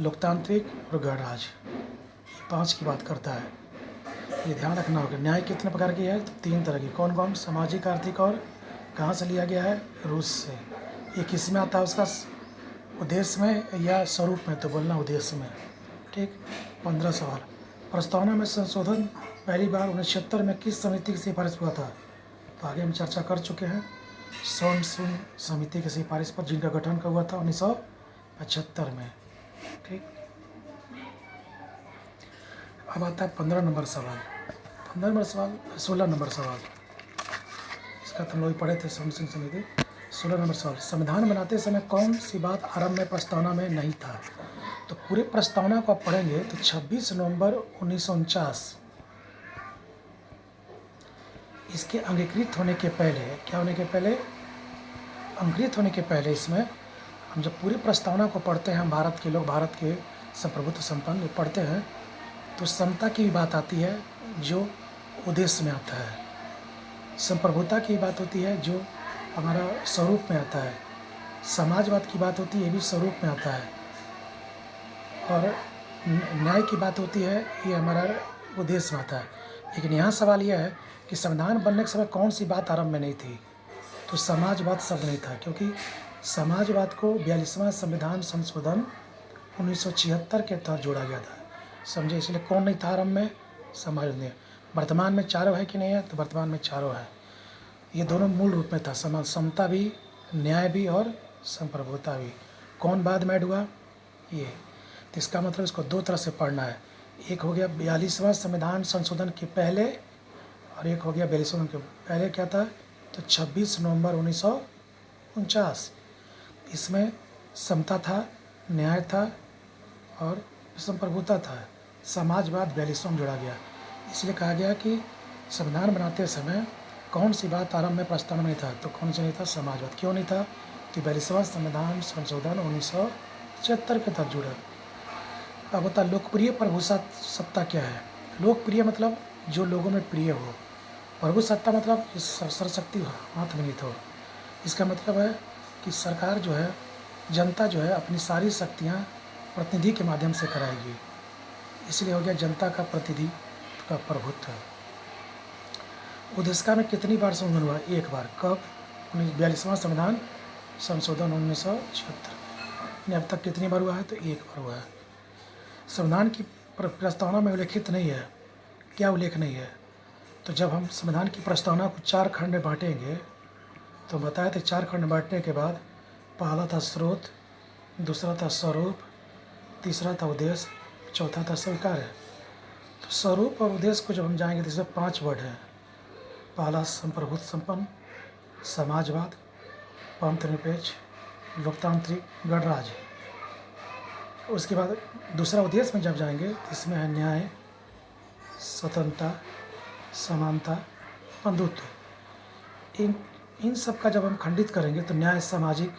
लोकतांत्रिक और गणराज्य। ये 5 की बात करता है। ये ध्यान रखना होगा। न्याय कितने प्रकार की है? तो 3 तरह की। कौन कौन? सामाजिक, आर्थिक और कहाँ से लिया गया है? रूस से। ये किस में आता है? उसका उद्देश्य में या स्वरूप में? तो बोलना उद्देश्य में। ठीक। 15 सवाल। प्रस्तावना में संशोधन पहली बार 1976 में किस समिति की सिफारिश हुआ था? तो आगे हम चर्चा कर चुके हैं। स्वर्ण समिति की सिफारिश पर, जिनका गठन कब हुआ था? 1975 में। ठीक। अब आता है 15 नंबर सवाल। 15 नंबर सवाल, 16 नंबर सवाल इसका तो हम लोग पढ़े थे। स्वर्ण समिति। 16 नंबर सवाल, संविधान बनाते समय कौन सी बात आरंभ में प्रस्तावना में नहीं था? तो पूरे प्रस्तावना को आप पढ़ेंगे तो 26 नवंबर 1949 इसके अंगीकृत होने के पहले, क्या होने के पहले? अंगीकृत होने के पहले इसमें हम जब पूरी प्रस्तावना को पढ़ते हैं, हम भारत के लोग, भारत के संप्रभुत्व संपन्न पढ़ते हैं, तो समता की बात आती है जो उद्देश्य में आता है। संप्रभुता की बात होती है जो हमारा स्वरूप में आता है। समाजवाद की बात होती है, ये भी स्वरूप में आता है। और न्याय की बात होती है, ये हमारा उद्देश्य में आता है। लेकिन यहाँ सवाल यह है कि संविधान बनने के समय कौन सी बात आरंभ में नहीं थी? तो समाजवाद शब्द नहीं था, क्योंकि समाजवाद को 42वां संविधान संशोधन 1976 के तहत जोड़ा गया था। समझे? इसलिए कौन नहीं था आरंभ में? समाजवाद नहीं। वर्तमान में चारों है कि नहीं है? तो वर्तमान में चारों है। ये दोनों मूल रूप में था, समता भी, न्याय भी और संप्रभुता भी। कौन बाद में ऐड हुआ? ये। तो इसका मतलब इसको दो तरह से पढ़ना है। एक हो गया 42वां संविधान संशोधन के पहले और एक हो गया 42वां के पहले क्या था? तो 26 नवंबर 1949। इसमें समता था, न्याय था और संप्रभुता था। समाजवाद 42वां में जोड़ा गया। इसलिए कहा गया कि संविधान बनाते समय कौन सी बात आरंभ में प्रस्तावना नहीं था? तो कौन सा नहीं था? समाजवाद। क्यों नहीं था? तो 42वां संविधान संशोधन 1976 के तहत जुड़ा। अब बता, लोकप्रिय प्रभुसत्ता क्या है? लोकप्रिय मतलब जो लोगों में प्रिय हो। प्रभुसत्ता मतलब सर्वशक्ति हाथ में निहित हो। इसका मतलब है कि सरकार जो है, जनता जो है अपनी सारी शक्तियाँ प्रतिनिधि के माध्यम से कराएगी। इसलिए हो गया जनता का प्रतिनिधि का प्रभुत्व। उद्देश्य में कितनी बार संशोधन हुआ? एक बार। कब? 42वां संविधान संशोधन 1976। अब तक कितनी बार हुआ है? तो एक बार हुआ है। संविधान की प्रस्तावना में उल्लेखित नहीं है। क्या उल्लेख नहीं है? तो जब हम संविधान की प्रस्तावना को 4 खंड में बांटेंगे तो बताया था 4 खंड बांटने के बाद पहला था स्रोत, दूसरा था स्वरूप, तीसरा था उद्देश्य, चौथा था स्वीकार है। तो स्वरूप और उद्देश्य को जब हम जाएंगे तो इसमें 5 वर्ड हैं। पहला संप्रभुत्व संपन्न, समाजवाद, पंथनिरपेक्ष, लोकतांत्रिक, गणराज्य। उसके बाद दूसरा उद्देश्य में जब जाएंगे तो इसमें है न्याय, स्वतंत्रता, समानता, बंधुत्व। इन सब का जब हम खंडित करेंगे तो न्याय सामाजिक,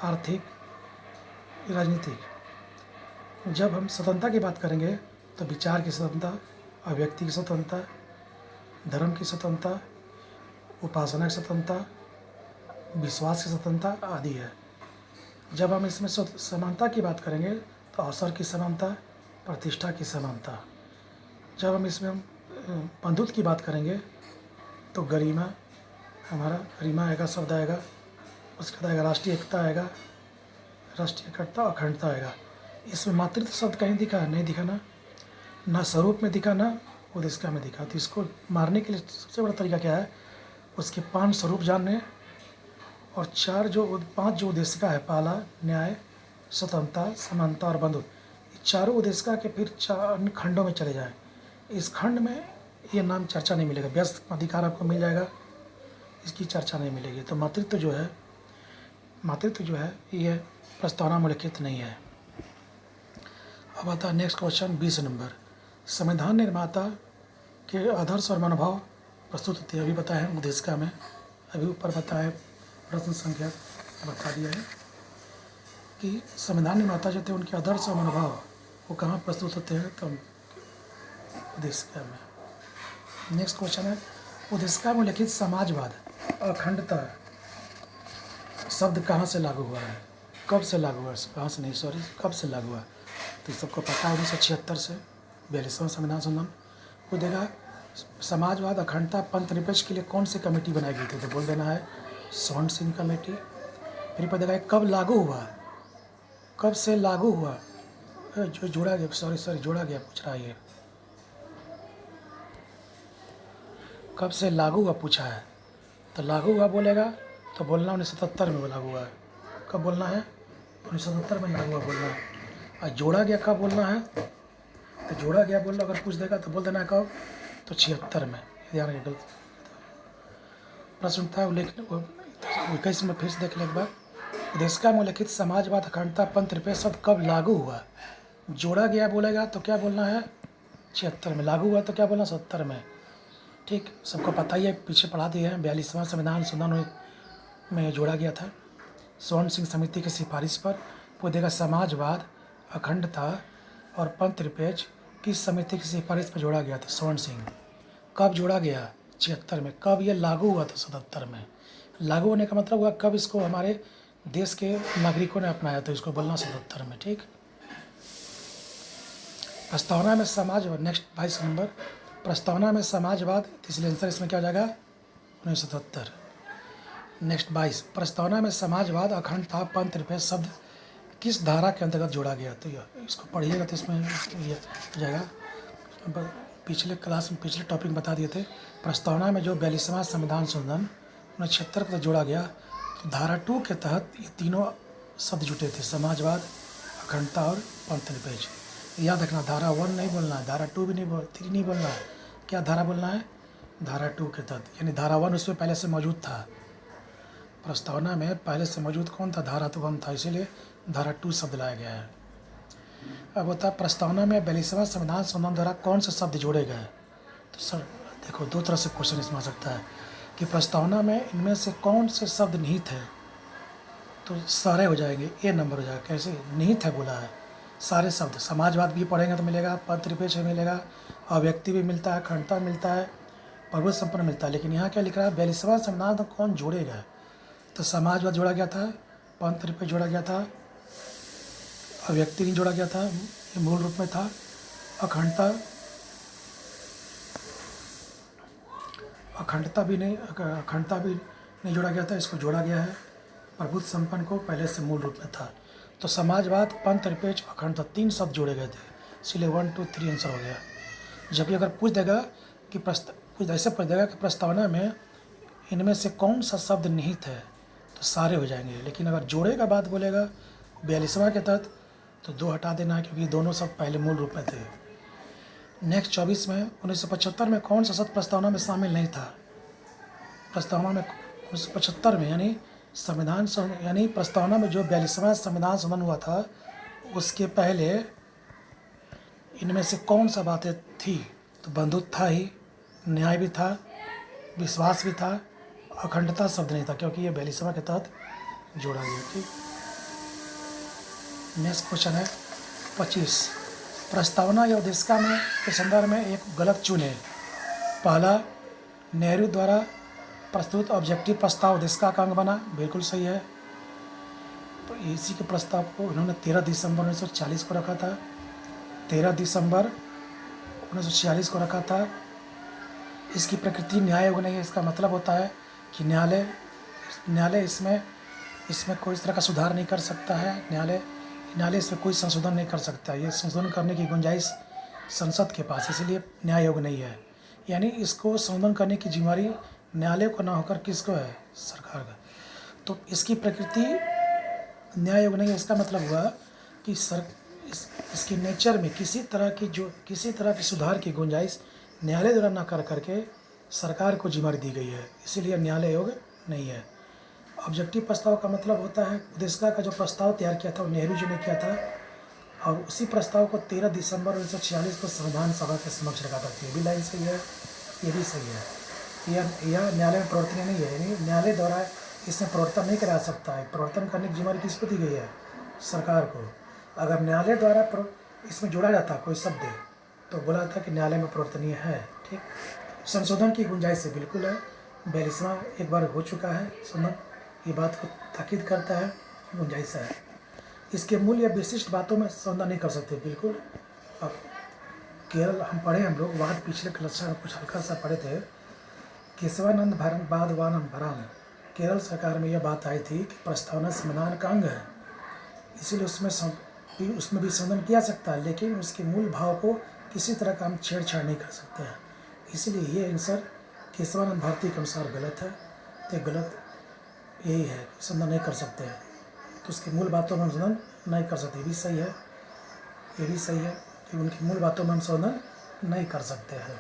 आर्थिक, राजनीतिक। जब हम स्वतंत्रता की बात करेंगे तो विचार की स्वतंत्रता, अभिव्यक्ति की स्वतंत्रता, धर्म की स्वतंत्रता, उपासना की स्वतंत्रता, विश्वास की स्वतंत्रता आदि है। जब हम इसमें समानता की बात करेंगे तो अवसर की समानता, प्रतिष्ठा की समानता। जब हम इसमें बंधुत्व की बात करेंगे तो गरिमा, हमारा गरिमा आएगा, शब्द आएगा। उसके बाद आएगा राष्ट्रीय एकता आएगा, राष्ट्रीय एकता, अखंडता आएगा। इसमें मातृत्व शब्द कहीं दिखा? नहीं दिखा ना स्वरूप में दिखा, ना उद्देश्य में दिखा। तो इसको मारने के लिए सबसे बड़ा तरीका क्या है? उसके 5 स्वरूप जानने और 5 जो उद्देश्य का है। पहला न्याय, स्वतंत्रता, समानता और बंधुत्व। ये चारों उद्देश्य के फिर 4 खंडों में चले जाएं। इस खंड में ये नाम चर्चा नहीं मिलेगा। व्यस्त अधिकार आपको मिल जाएगा, इसकी चर्चा नहीं मिलेगी। तो मातृत्व जो है ये प्रस्तावना में उल्लेखित नहीं है। अब आता है नेक्स्ट क्वेश्चन 20 नंबर। संविधान निर्माता के आदर्श और मनोभाव प्रस्तुत होते हैं। अभी बताए हैं उद्देश्य में, अभी ऊपर बताए प्रश्न संख्या बता दिया है कि संविधान निर्माता जो थे उनके आदर्श और मनोभाव वो कहाँ प्रस्तुत होते हैं? तो उद्देश्य में। नेक्स्ट क्वेश्चन है उद्देश्य में उल्लेखित समाजवाद, अखंडता शब्द कहाँ से लागू हुआ है? कब से लागू हुआ? कहाँ से नहीं, सॉरी, कब से लागू हुआ? तो सबको पता है 1976 से 42वां संविधान संशोधन को देगा। समाजवाद, अखंडता, पंथनिरपेक्ष के लिए कौन सी कमेटी बनाई गई थी? तो बोल देना है स्वर्ण सिंह कमेटी। फिर पता देगा कब लागू हुआ, कब से लागू हुआ? जो जोड़ा गया, सॉरी जोड़ा गया पूछ रहा है ये, कब से लागू हुआ पूछा है। तो लागू हुआ बोलेगा तो बोलना 1977 में लागू हुआ है। कब बोलना है? 1977 में लागू हुआ बोलना है। और जोड़ा गया कब बोलना है? तो जोड़ा गया बोलना अगर पूछ देगा तो बोल देना है कब? तो 76 में। ध्यान रखिए, गलत प्रश्न था। उल्लेख 21 में फिर से देख ले एक बार। उद्देश्य में उल्लेखित समाजवाद, अखंडता, पंथनिरपेक्ष शब्द कब लागू हुआ? जोड़ा गया बोलेगा तो क्या बोलना है? 76 में। लागू हुआ तो क्या बोलना? 70 में। ठीक, सबको पता ही है, पीछे पढ़ा दिए हैं। 42वां संविधान संशोधन में जोड़ा गया था स्वर्ण सिंह समिति की सिफारिश पर। वो देगा समाजवाद, अखंडता और पंथनिरपेक्ष किस समिति की सिफारिश पर जोड़ा गया था? स्वर्ण सिंह। कब जोड़ा गया? 76 में। कब ये लागू हुआ था? 77 में। लागू होने का मतलब हुआ कब इसको हमारे देश के नागरिकों ने अपनाया, तो इसको बोलना 77 में। ठीक, प्रस्तावना में समाजवाद, नेक्स्ट 22 नंबर। प्रस्तावना में समाजवाद, इसलिए आंसर इसमें क्या हो जाएगा? 1977। नेक्स्ट 22, प्रस्तावना में समाजवाद, अखंडता, पंथनिरपेक्ष शब्द किस धारा के अंतर्गत जोड़ा गया? तो इसको पढ़िएगा तो इसमें ये हो जाएगा। पिछले क्लास में पिछले टॉपिक बता दिए थे। प्रस्तावना में जो 42वां संविधान संशोधन 69 को जोड़ा गया तो धारा 2 के तहत ये तीनों शब्द जुटे थे, समाजवाद, अखंडता और पंथनिरपेक्ष। याद रखना, धारा 1 नहीं बोलना है, धारा 2 भी नहीं 3 नहीं बोलना है, क्या धारा बोलना है? धारा 2 के तहत, यानी धारा 1 उसमें पहले से मौजूद था, प्रस्तावना में पहले से मौजूद कौन था? धारा तो 1 था, इसीलिए धारा 2 शब्द लाया गया है। अब होता है प्रस्तावना में 42वां संविधान संशोधन द्वारा कौन से शब्द जोड़े गए? तो सर देखो, दो तरह से क्वेश्चन इसमें आ सकता है कि प्रस्तावना में इनमें से कौन से शब्द निहित है, तो सारे हो जाएंगे, ए नंबर हो जाएगा। कैसे निहित है बोला है? सारे शब्द, समाजवाद भी पढ़ेंगे तो मिलेगा, पंथनिरपेक्ष भी मिलेगा, अव्यक्ति भी मिलता है, अखंडता मिलता है, प्रभुत्व संपन्न मिलता है। लेकिन यहाँ क्या लिख रहा है? 42वां संविधान तो कौन जोड़ेगा? तो समाजवाद जोड़ा गया था, पंथनिरपेक्ष जोड़ा गया था, अव्यक्ति नहीं जोड़ा गया था, ये मूल रूप में था। अखंडता भी नहीं जोड़ा गया था, इसको जोड़ा गया है। प्रभुत्व संपन्न को पहले से मूल रूप में था। तो समाजवाद, पंथनिरपेक्ष, अखंडता 3 शब्द जोड़े गए थे, इसलिए 1 2 3 आंसर हो गया। जबकि अगर पूछ देगा कि कुछ ऐसे पूछ देगा कि प्रस्तावना में इनमें से कौन सा शब्द निहित है, तो सारे हो जाएंगे। लेकिन अगर जोड़े का बात बोलेगा 42वां के तहत, तो 2 हटा देना है, क्योंकि दोनों शब्द पहले मूल रूप में थे। नेक्स्ट 24 में 1975 में कौन सा शब्द प्रस्तावना में शामिल नहीं था? प्रस्तावना में 1975 में, यानी प्रस्तावना में जो 42वां संविधान संशोधन हुआ था, उसके पहले इनमें से कौन सा बातें थी? तो बंधुत्व था ही, न्याय भी था, विश्वास भी था, अखंडता शब्द नहीं था, क्योंकि ये 42वां के तहत जोड़ा गया। ठीक, नेक्स्ट क्वेश्चन है 25। प्रस्तावना या उद्देशिका में के संदर्भ में एक गलत चुने। पहला, नेहरू द्वारा प्रस्तुत ऑब्जेक्टिव प्रस्ताव उद्देशिका का अंग बना, बिल्कुल सही है। तो इसी के प्रस्ताव को इन्होंने 13 दिसंबर 1940 को रखा था, 13 दिसंबर 1946 को रखा था। इसकी प्रकृति न्याय योग नहीं है, इसका मतलब होता है कि न्यायालय इसमें कोई इस तरह का सुधार नहीं कर सकता है, न्यायालय इसमें कोई संशोधन नहीं कर सकता। ये संशोधन करने की गुंजाइश संसद के पास, इसीलिए न्याय योग नहीं है। यानी इसको संशोधन करने की जिम्मेदारी न्यायालय को ना होकर किसको है? सरकार का। तो इसकी प्रकृति न्याय योग नहीं है, इसका मतलब हुआ कि इसके नेचर में किसी तरह की सुधार की गुंजाइश न्यायालय द्वारा ना कर करके सरकार को जिम्मेदारी दी गई है, इसीलिए न्यायालय योग नहीं है। ऑब्जेक्टिव प्रस्ताव का मतलब होता है उद्देशिका का जो प्रस्ताव तैयार किया था वो नेहरू जी ने किया था, और उसी प्रस्ताव को 13 दिसंबर 1946 को संविधान सभा के समक्ष रखा था। ये भी लाइन सही है, ये भी सही है। यह न्यायालय में प्रवर्तन नहीं है, यानी न्यायालय द्वारा इसमें प्रवर्तन नहीं करा सकता है। प्रवर्तन करने की जिम्मेदारी किसको दी गई है? सरकार को। अगर न्यायालय द्वारा इसमें जोड़ा जाता कोई शब्द, तो बोला था कि न्यायालय में प्रवर्तनीय है। ठीक, संशोधन की गुंजाइश से बिल्कुल है। 42वां एक बार हो चुका है संशोधन, ये बात को ताकीद करता है, गुंजाइश है। इसके मूल या विशिष्ट बातों में संशोधन नहीं कर सकते, बिल्कुल। अब केरल हम लोग वाद पिछले क्लास में कुछ हल्का सा पढ़े थे, केशवानंद भारतवानंद केरल सरकार में यह बात आई थी कि प्रस्तावना संविधान का अंग है, इसीलिए उसमें भी संशोधन किया सकता है, लेकिन उसके मूल भाव को किसी तरह का हम छेड़छाड़ नहीं कर सकते हैं। इसलिए ये आंसर केशवानंद भारती के अनुसार गलत है। तो गलत यही है, संशोधन नहीं कर सकते हैं, तो उसकी मूल बातों में हम संशोधन नहीं कर सकते। ये भी सही है कि उनकी मूल बातों में हम संशोधन नहीं कर सकते हैं।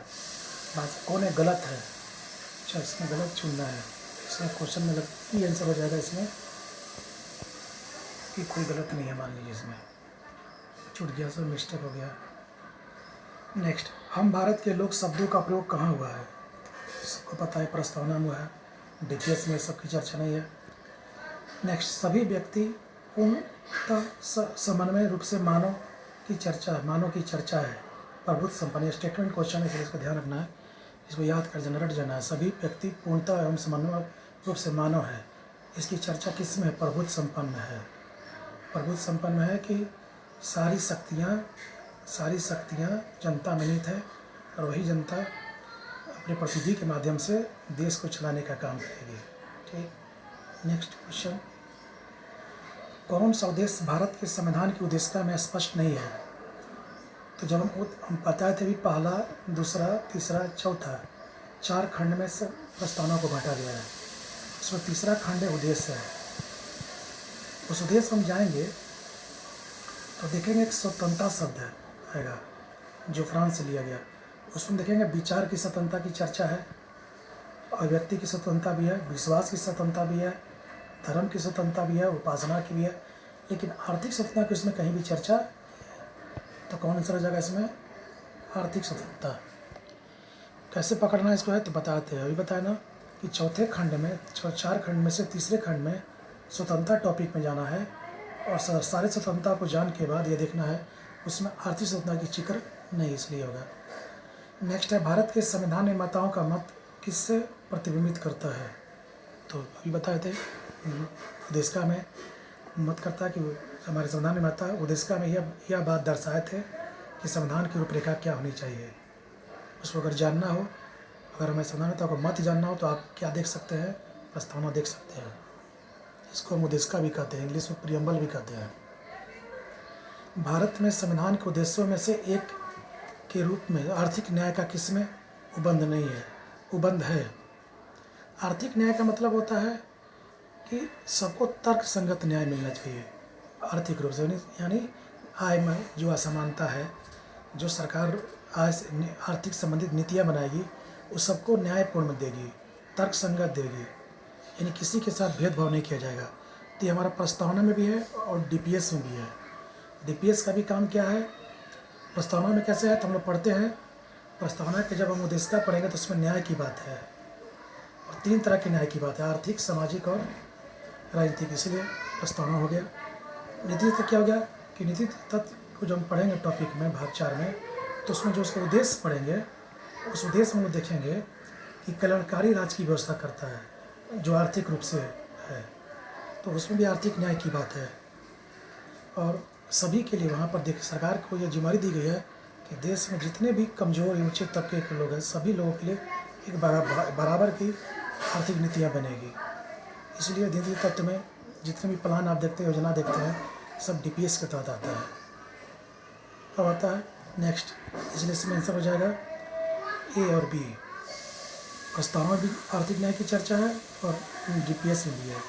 बात कौन है? गलत है। अच्छा, इसमें गलत चुनना है, इसमें क्वेश्चन में ये आंसर हो जाएगा इसमें कि कोई गलत नहीं है, मान लीजिए इसमें छूट गया, सर मिस्टेक हो गया। नेक्स्ट, हम भारत के लोक शब्दों का प्रयोग कहाँ हुआ है? सबको पता है, प्रस्तावना में हुआ है, डीपीएस में सबकी चर्चा नहीं है। नेक्स्ट, सभी व्यक्ति पूर्णतः समन्वय रूप से मानव की चर्चा है, प्रभुत्व संपन्न। स्टेटमेंट क्वेश्चन है, इसलिए इसको ध्यान रखना है, इसको याद कर जनरेट जाना है। सभी व्यक्ति पूर्णतः एवं समन्वय रूप से मानव है, इसकी चर्चा किस में है? प्रभुत्व संपन्न है। प्रभुत्व संपन्न है कि सारी शक्तियाँ जनता में निहित है, और वही जनता अपने प्रतिनिधि के माध्यम से देश को चलाने का काम करेगी। ठीक, नेक्स्ट क्वेश्चन, कौन सा उद्देश्य भारत के संविधान की उद्देशिका में स्पष्ट नहीं है? तो जब हम बताए थे भी, पहला, दूसरा, तीसरा, चौथा, 4 खंड में से प्रस्तावना को बांटा गया है। उसमें तीसरा खंड है उद्देश्य है। उस उद्देश्य हम जाएंगे तो देखेंगे एक स्वतंत्रता शब्द है आएगा जो फ्रांस से लिया गया। उसमें देखेंगे विचार की स्वतंत्रता की चर्चा है, अभिव्यक्ति की स्वतंत्रता भी है, विश्वास की स्वतंत्रता भी है, धर्म की स्वतंत्रता भी है, उपासना की भी है, लेकिन आर्थिक स्वतंत्रता की उसमें कहीं भी चर्चा। तो कौन आंसर हो जाएगा इसमें? आर्थिक स्वतंत्रता। कैसे पकड़ना है इसको है तो बताते हैं, अभी बताया ना कि चौथे खंड में, 4 खंड में से तीसरे खंड में स्वतंत्रता टॉपिक में जाना है और सारे स्वतंत्रता को जान के बाद ये देखना है उसमें आर्थिक स्वतंत्रता की जिक्र नहीं इसलिए होगा। नेक्स्ट है भारत के संविधान निर्माताओं का मत किससे प्रतिबिंबित करता है? तो अभी बताए थे उद्देशिका में मत करता है कि हमारे संविधान निर्माता उद्देशिका में यह बात दर्शाए थे कि संविधान की रूपरेखा क्या होनी चाहिए। उसको अगर जानना हो, अगर हमें संविधान निर्माता को मत जानना हो तो आप क्या देख सकते हैं? प्रस्तावना देख सकते हैं। इसको हम उद्देशिका भी कहते हैं, इंग्लिश में प्रियम्बल भी कहते हैं। भारत में संविधान के उद्देश्यों में से एक के रूप में आर्थिक न्याय का किसमें उबंध नहीं है? उबंध है। आर्थिक न्याय का मतलब होता है कि सबको तर्क संगत न्याय मिलना चाहिए आर्थिक रूप से, यानी आय में जो असमानता है, जो सरकार आय से आर्थिक संबंधित नीतियाँ बनाएगी उस सबको न्यायपूर्ण देगी, तर्क संगत देगी, यानी किसी के साथ भेदभाव नहीं किया जाएगा। तो ये हमारा प्रस्तावना में भी है और डीपीएस में भी है। डीपीएस का भी काम क्या है? प्रस्तावना में कैसे है तो हम लोग पढ़ते हैं, प्रस्तावना के जब हम उद्देशिका पढ़ेंगे तो उसमें न्याय की बात है और 3 तरह के न्याय की बात है, आर्थिक, सामाजिक और राजनीतिक, इसीलिए प्रस्तावना हो गया। नीति तत्व क्या हो गया कि नीति तत्व को जब हम पढ़ेंगे टॉपिक में भाग 4 में तो उसमें जो उसका उद्देश्य पढ़ेंगे उस उद्देश्य में हम देखेंगे कि कल्याणकारी राज्य की व्यवस्था करता है जो आर्थिक रूप से है, तो उसमें भी आर्थिक न्याय की बात है। और सभी के लिए वहाँ पर देख सरकार को यह जिम्मेदारी दी गई है कि देश में जितने भी कमज़ोर या ऊँचे तबके के लोग हैं सभी लोगों के लिए एक बराबर की आर्थिक नीतियाँ बनेगी। इसलिए नीति तत्व में जितने भी प्लान आप देखते हैं, योजना देखते हैं, सब डीपीएस के तहत आता है। अब आता है नेक्स्ट, इसलिए इसमें आंसर हो जाएगा ए और बी। प्रस्तावना भी आर्थिक न्याय की चर्चा है और डीपीएस में भी है।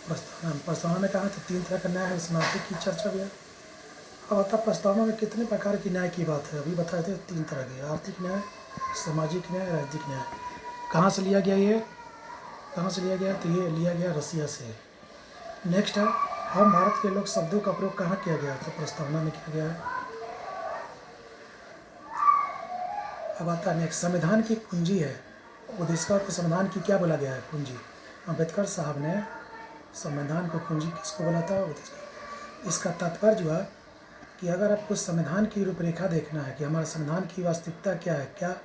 प्रस्तावना में कहा तो 3 तरह का न्याय है, उसमें आर्थिक की चर्चा भी है। अब आता प्रस्तावना में कितने प्रकार की न्याय की बात है, अभी बताए थे 3 तरह के, आर्थिक न्याय, सामाजिक न्याय, राजनीतिक न्याय। कहाँ से लिया गया ये? कहाँ से लिया गया? तो ये लिया गया रसिया से। नेक्स्ट है हम भारत के लोग शब्दों का प्रयोग कहाँ किया गया? तो प्रस्तावना में किया गया है। अब आता है नेक्स्ट, संविधान की कुंजी है। उद्देशिका को संविधान की क्या बोला गया है? कुंजी। अम्बेडकर साहब ने संविधान को कुंजी किसको बोला था? इसका तात्पर्य जो है कि अगर आपको संविधान की रूपरेखा देखना है कि हमारे संविधान की वास्तविकता क्या है, क्या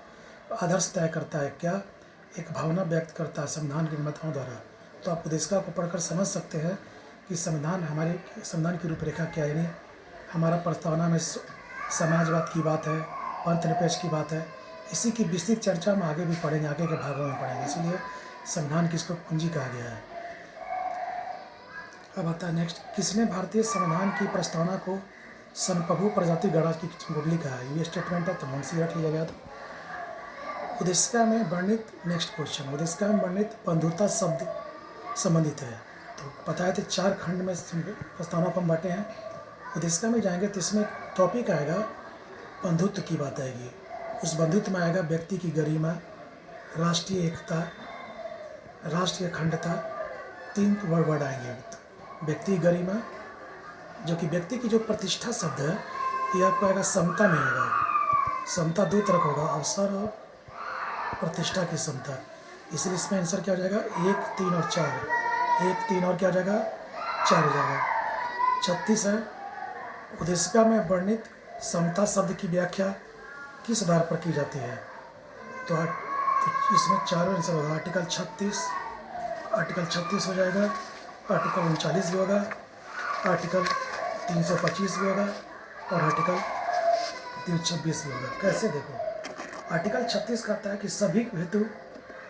आदर्श तय करता है, क्या एक भावना व्यक्त करता है संविधान के निर्माताओं द्वारा, तो आप उद्देशिका को पढ़कर समझ सकते हैं कि हमारे संविधान की रूपरेखा क्या है। यानी हमारा प्रस्तावना में समाजवाद की बात है, पंथनिरपेक्ष की बात है, इसी की विस्तृत चर्चा हम आगे भी पढ़ेंगे, आगे के भागों में पढ़ेंगे, इसलिए संविधान की इसको कुंजी कहा गया है। अब आता है नेक्स्ट, किसने भारतीय संविधान की प्रस्तावना को संप्रभु प्रजाति गणराज्य की मुरली कहा है? ये स्टेटमेंट है तो मुंशी रख लिया गया था। उद्देशिका में वर्णित, नेक्स्ट क्वेश्चन, उद्देशिका में वर्णित बंधुता शब्द संबंधित है। तो पता है तो 4 खंड में प्रस्तावना को हम बांटे हैं। उद्देशिका में जाएंगे तो इसमें टॉपिक आएगा बंधुत्व की बात आएगी। उस बंधुत्व में आएगा व्यक्ति की गरिमा, राष्ट्रीय एकता, राष्ट्रीय अखंडता, 3 वर्ड आएंगे। व्यक्ति गरिमा, जो कि व्यक्ति की जो प्रतिष्ठा शब्द है ये आपको आएगा समता में आएगा। समता 2 तरह का होगा, अवसर और प्रतिष्ठा की समता, इसलिए इसमें आंसर क्या हो जाएगा? 1, 3 और 4। 1, 3 और क्या हो जाएगा? 4 हो जाएगा। 36 है, उद्देशिका में वर्णित समता शब्द की व्याख्या किस आधार पर की जाती है? तो इसमें 4 आंसर होगा। आर्टिकल 36 हो जाएगा, आर्टिकल 39 भी होगा, आर्टिकल 325 भी होगा और आर्टिकल 326 भी होगा। कैसे देखो, आर्टिकल 36 कहता है कि सभी हेतु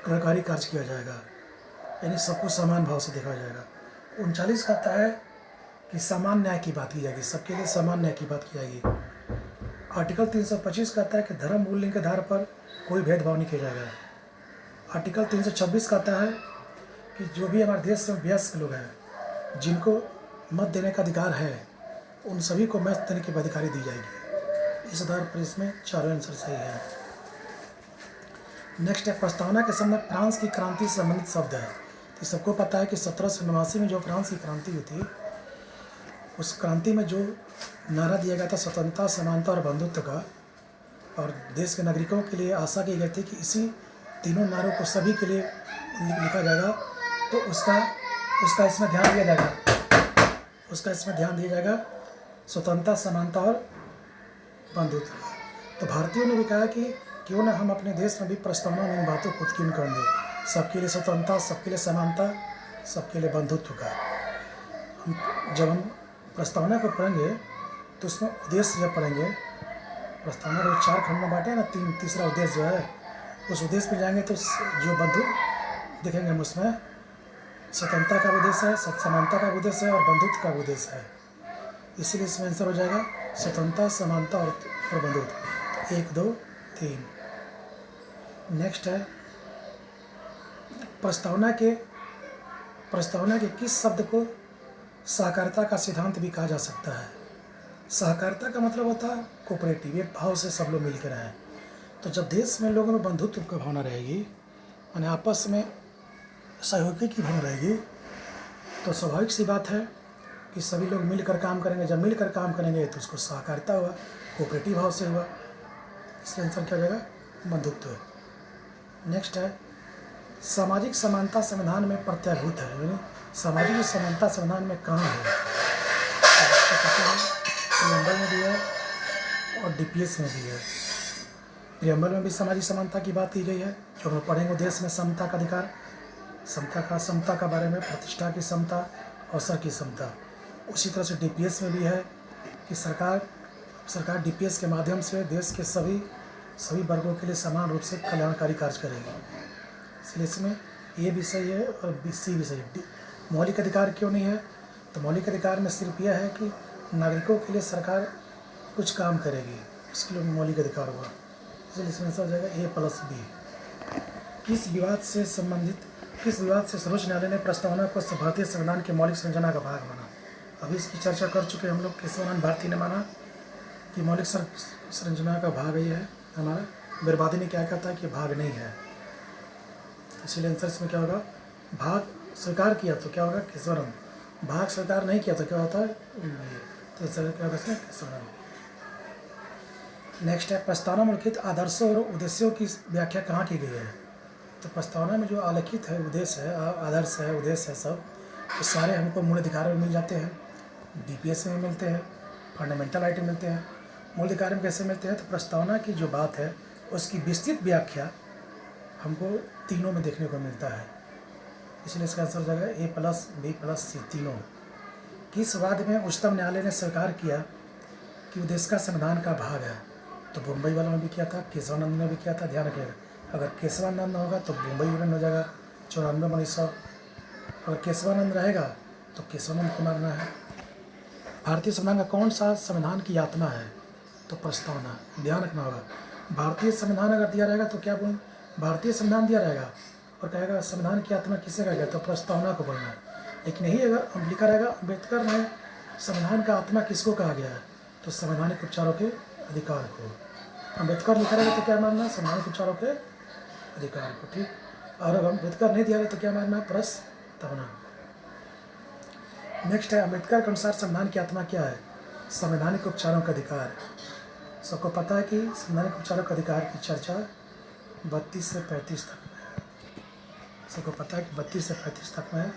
कल्याणकारी कार्य किया जाएगा, यानी सबको समान भाव से देखा जाएगा। 39 कहता है कि समान न्याय की बात की जाएगी, सबके लिए समान न्याय की बात की जाएगी। आर्टिकल 325 कहता है कि धर्म मूल्य के आधार पर कोई भेदभाव नहीं किया जाएगा। आर्टिकल 326 कहता है कि जो भी हमारे देश में वयस्क लोग हैं जिनको मत देने का अधिकार है, उन सभी को मत देने की अधिकारी दी जाएगी। इस आधार पर इसमें चारों आंसर सही है। नेक्स्ट है, प्रस्तावना के समय फ्रांस की क्रांति से संबंधित शब्द है। तो सबको पता है कि 1789 में जो फ्रांस की क्रांति हुई थी, उस क्रांति में जो नारा दिया गया था स्वतंत्रता, समानता और बंधुत्व का, और देश के नागरिकों के लिए आशा की गई थी कि इसी तीनों नारों को सभी के लिए लिखा जाएगा, तो उसका इसमें ध्यान दिया जाएगा स्वतंत्रता, समानता और बंधुत्व। तो भारतीयों ने भी कहा कि क्यों ना हम अपने देश में भी प्रस्तावना में इन बातों को उत्कीर्ण कर दें, सबके लिए स्वतंत्रता, सबके लिए समानता, सबके लिए बंधुत्व का। जब हम प्रस्तावना को पढ़ेंगे तो उसमें उद्देश्य जब पढ़ेंगे, प्रस्तावना को 4 खंड में बांटे ना, तीसरा उद्देश्य जो है, उस उद्देश्य में जाएंगे तो जो बंधु देखेंगे हम उसमें स्वतंत्रता का उद्देश्य है, समानता का उद्देश्य है और बंधुत्व का उद्देश्य है। इसीलिए इसमें आंसर हो जाएगा स्वतंत्रता, समानता और बंधुत्व। 1 2 3। नेक्स्ट है, प्रस्तावना के किस शब्द को सहकारिता का सिद्धांत भी कहा जा सकता है? सहकारिता का मतलब होता है कोऑपरेटिव, एक भाव से सब लोग मिलकर रहें। तो जब देश में लोगों में बंधुत्व की भावना रहेगी, यानी आपस में सहयोगी की भावना रहेगी, तो स्वाभाविक सी बात है कि सभी लोग मिलकर काम करेंगे। जब मिलकर काम करेंगे तो उसको सहकारिता हुआ, कोऑपरेटिव भाव से हुआ। इसलिए आंसर क्या हो जाएगा? बंधुत्व। नेक्स्ट है, सामाजिक समानता संविधान में प्रत्याभूत है, यानी सामाजिक समानता संविधान में कहाँ है? प्रियम्बल में भी है और डीपीएस में भी है। प्रियम्बल में भी सामाजिक समानता की बात की गई है, जो हम पढ़ेंगे देश में समता का अधिकार, समता का बारे में, प्रतिष्ठा की समता, अवसर की समता। उसी तरह से डीपीएस में भी है कि सरकार डीपीएस के माध्यम से देश के सभी वर्गों के लिए समान रूप से कल्याणकारी कार्य करेगी। इसलिए इसमें ए भी सही है और सी भी सही है। मौलिक अधिकार क्यों नहीं है? तो मौलिक अधिकार में सिर्फ यह है कि नागरिकों के लिए सरकार कुछ काम करेगी, इसके लिए मौलिक अधिकार हुआ। इसलिए इसमें आंसर हो जाएगा A+B। किस विवाद से सर्वोच्च न्यायालय ने प्रस्तावना को भारतीय संविधान के मौलिक संरचना का भाग माना? अभी इसकी चर्चा कर चुके हम लोग। केशवानंद भारती ने माना कि मौलिक संरचना का भाग ही है हमारा। बिरबादी ने क्या कहता है कि भाग नहीं है। इसलिए आंसर इसमें क्या होगा? भाग स्वीकार किया तो क्या होगा? केशवानंद। भाग स्वीकार नहीं किया तो क्या होता है? तो आंसर क्या होगा इसमें? केशवानंद। नेक्स्ट है, प्रस्तावना में उल्लिखित आदर्शों और उद्देश्यों की व्याख्या कहाँ की गई है? तो प्रस्तावना में जो आलेखित है उद्देश्य है, आदर्श है, उद्देश्य है, सब तो सारे हमको मूल अधिकार में मिल जाते हैं, डीपीएस में मिलते हैं, फंडामेंटल राइट में मिलते हैं। मूल अधिकार में कैसे मिलते हैं? तो प्रस्तावना की जो बात है उसकी विस्तृत व्याख्या हमको तीनों में देखने को मिलता है। इसलिए इसका आंसर हो जाएगा A+B+C तीनों। किस वाद में उच्चतम न्यायालय ने स्वीकार किया कि उद्देश्य का संविधान का भाग है? तो बम्बई वाला में भी किया था, केशवानंद ने भी किया था। ध्यान रखिएगा, अगर केशवानंद होगा तो बम्बई यूनियन हो जाएगा 94/1900। अगर केशवानंद रहेगा तो केशवानंद को मानना है। भारतीय संविधान का कौन सा संविधान की आत्मा है? तो प्रस्तावना। ध्यान रखना होगा, भारतीय संविधान अगर दिया रहेगा तो क्या बोल, भारतीय संविधान दिया रहेगा और कहेगा संविधान की आत्मा किसे कहा गया? तो प्रस्तावना को बोलना है। लेकिन यही अगर लिखा रहेगा अम्बेडकर ने संविधान का आत्मा किसको कहा गया है? तो संवैधानिक उपचारों के अधिकार को। अम्बेडकर लिखा रहेगा तो क्या मानना? संवैधानिक उपचारों के अधिकार को। ठीक। और अगर अम्बेडकर नहीं दिया रहेगा तो क्या मानना? प्रस्तावना। नेक्स्ट है, अम्बेडकर के अनुसार संविधान की आत्मा क्या है? संवैधानिक उपचारों का अधिकार। सबको पता है कि संवैधानिक उपचारों का अधिकार की चर्चा 32 से 35 तक में है। सबको पता है कि 32 से 35 तक में है।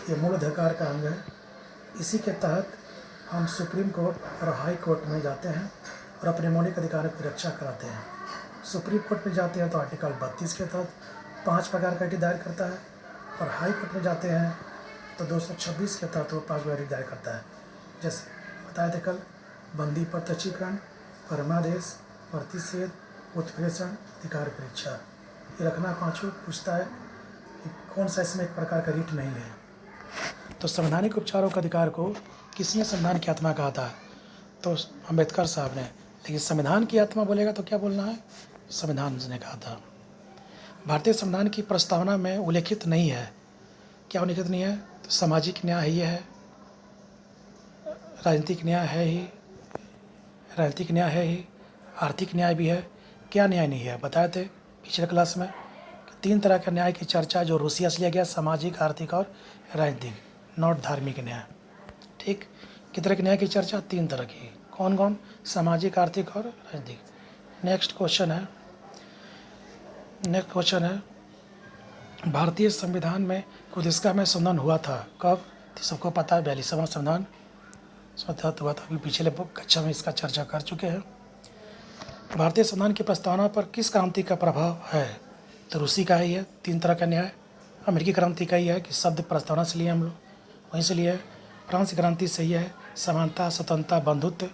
ये मूल अधिकार का अंग है। इसी के तहत हम सुप्रीम कोर्ट और हाई कोर्ट में जाते हैं और अपने मौलिक अधिकारों की रक्षा कराते हैं। सुप्रीम कोर्ट में जाते हैं तो आर्टिकल 32 के तहत 5 प्रकार का दायर करता है, और हाई कोर्ट में जाते हैं तो 226 के तहत वो 5 प्रकार दायर करता है। जैसे बताए थे कल, बंदी प्रत्यक्षीकरण, परमादेश, प्रतिषेध, उत्प्रेषण, अधिकार परीक्षा। ये रखना पाँचों पूछता है कि कौन सा इसमें एक प्रकार का रीट नहीं है। तो संवैधानिक उपचारों का अधिकार को किसने संविधान की आत्मा कहा था? तो अम्बेडकर साहब ने। लेकिन संविधान की आत्मा बोलेगा तो क्या बोलना है? संविधान ने कहा था। भारतीय संविधान की प्रस्तावना में उल्लेखित नहीं है, क्या उल्लिखित नहीं है? तो सामाजिक न्याय ये है, राजनीतिक न्याय है ही, राजनीतिक न्याय है ही, आर्थिक न्याय भी है। क्या न्याय नहीं है? बताए थे पिछले क्लास में कि 3 तरह के न्याय की चर्चा जो रूसिया से लिया गया, सामाजिक, आर्थिक और राजनीतिक, नॉट धार्मिक न्याय। ठीक, कितने तरह के न्याय की चर्चा? 3 तरह की। कौन कौन? सामाजिक, आर्थिक और राजनीतिक। नेक्स्ट क्वेश्चन है, भारतीय संविधान में कुछ इसका में संशोधन हुआ था कब? तो सबको पता है, 42वां संविधान संशोधित हुआ था। अभी पिछले कक्षा में इसका चर्चा कर चुके हैं। भारतीय संविधान की प्रस्तावना पर किस क्रांति का प्रभाव है? तो रूसी का ही है। 3 तरह का न्याय। अमेरिकी क्रांति का ही है कि शब्द प्रस्तावना से लिए हम लोग, वहीं से लिए। फ्रांस की क्रांति सही है, समानता, स्वतंत्रता, बंधुत्व,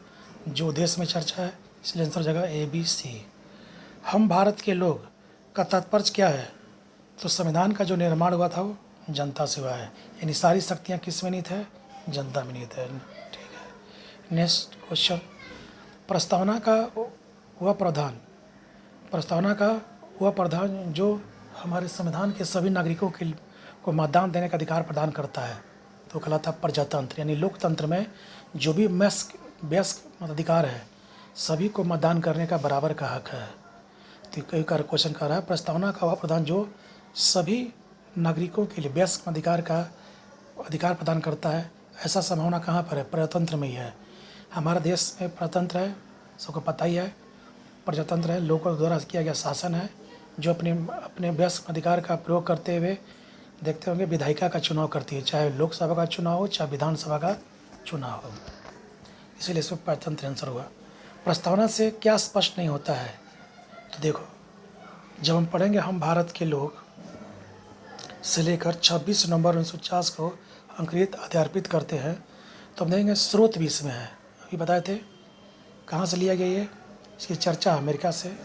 जो देश में चर्चा है, इसलिए आंसर जगह ABC। हम भारत के लोग का तात्पर्य क्या है? तो संविधान का जो निर्माण हुआ था वो जनता से हुआ है, यानी सारी शक्तियाँ किस में निहित है? जनता में निहित है। ठीक है। नेक्स्ट क्वेश्चन, प्रस्तावना का वह प्रावधान जो हमारे संविधान के सभी नागरिकों को मतदान देने का अधिकार प्रदान करता है, तो कहलाता प्रजातंत्र, यानी लोकतंत्र में जो भी वयस्क मताधिकार है, सभी को मतदान करने का बराबर का हक है। तो कई क्वेश्चन कर रहा है, प्रस्तावना का वह प्रावधान जो सभी नागरिकों के लिए वयस्क अधिकार का अधिकार प्रदान करता है, ऐसा संभावना कहाँ पर है? प्रजातंत्र में ही है। हमारा देश में प्रजातंत्र है, सबको पता ही है। प्रजातंत्र है, लोगों द्वारा किया गया शासन है, जो अपने वयस्क अधिकार का प्रयोग करते हुए देखते होंगे विधायिका का चुनाव करती है, चाहे लोकसभा का चुनाव हो, चाहे विधानसभा का चुनाव हो। इसीलिए इसमें प्रजातंत्र आंसर हुआ। प्रस्तावना से क्या स्पष्ट नहीं होता है? तो देखो, जब हम पढ़ेंगे हम भारत के लोग से लेकर 26 नवंबर 1949 को अंकित अध्यार्पित करते हैं, तो हम देखेंगे स्रोत भी इसमें है। अभी बताए थे कहाँ से लिया गया ये, इसकी चर्चा अमेरिका से।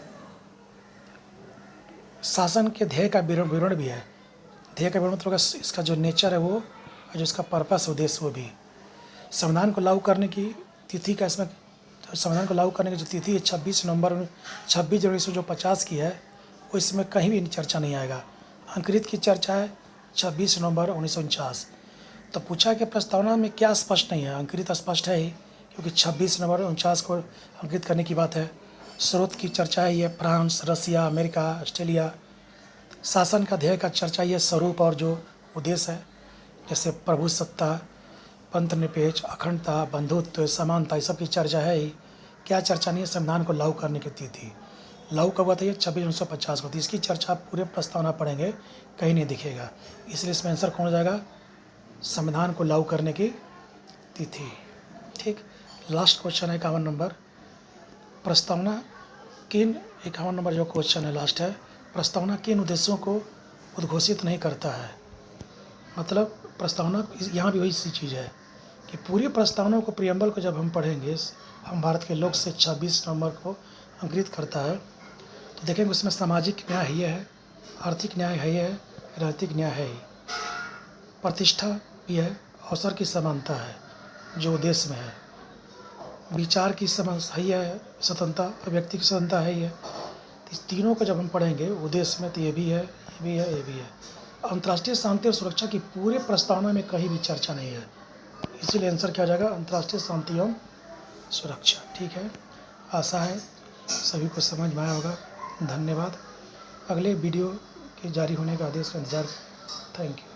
शासन के ध्येय का विवरण भी है। ध्येय का विवरण मतलब इसका जो नेचर है वो, और जो इसका पर्पस उद्देश्य वो भी। संविधान को लागू करने की तिथि का इसमें, संविधान को लागू करने की जो तिथि है 26 जनवरी 1950 की है, वो इसमें कहीं भी चर्चा नहीं आएगा। अंकित की चर्चा है 26 नवंबर 1949। तो पूछा कि प्रस्तावना में क्या स्पष्ट नहीं है? अंकित स्पष्ट है ही, क्योंकि 26 नवंबर 1949 को अंकित करने की बात है। स्रोत की चर्चा है ये फ्रांस, रसिया, अमेरिका, ऑस्ट्रेलिया। शासन का ध्येय का चर्चा ये स्वरूप और जो उद्देश्य है, जैसे प्रभु सत्ता, पंथ निरपेक्ष, अखंडता, बंधुत्व, समानता, ये सब की चर्चा है ही। क्या चर्चा नहीं है? संविधान को लागू करने की तिथि। लागू कब हुआ था ये? 26 1950 को। तो इसकी चर्चा पूरे प्रस्तावना पढ़ेंगे कहीं नहीं दिखेगा, इसलिए इसमें आंसर कौन हो जाएगा? संविधान को लागू करने की तिथि। ठीक। लास्ट क्वेश्चन है 51 नंबर, प्रस्तावना किन 51 नंबर जो क्वेश्चन है लास्ट है, प्रस्तावना किन उद्देश्यों को उद्घोषित नहीं करता है? मतलब प्रस्तावना यहाँ भी वही सी चीज़ है कि पूरी प्रस्तावना को, प्रियम्बल को जब हम पढ़ेंगे, हम भारत के लोग से 26 नवंबर को अंकित करता है, तो देखेंगे उसमें सामाजिक न्याय ही है, आर्थिक न्याय है, है राजनीतिक न्याय है, प्रतिष्ठा भी है, अवसर की समानता है जो देश में है, विचार की सही है, स्वतंत्रता, अभिव्यक्ति की स्वतंत्रता है ही है। तो इस तीनों को जब हम पढ़ेंगे उद्देश्य में, तो ये भी है, ये भी है, ये भी है। अंतर्राष्ट्रीय शांति और सुरक्षा की पूरे प्रस्तावना में कहीं भी चर्चा नहीं है, इसीलिए आंसर क्या हो जाएगा? अंतर्राष्ट्रीय शांति एवं सुरक्षा। ठीक है, आशा है सभी को समझ में आया होगा। धन्यवाद। अगले वीडियो के जारी होने का आदेश का इंतजार। Thank you.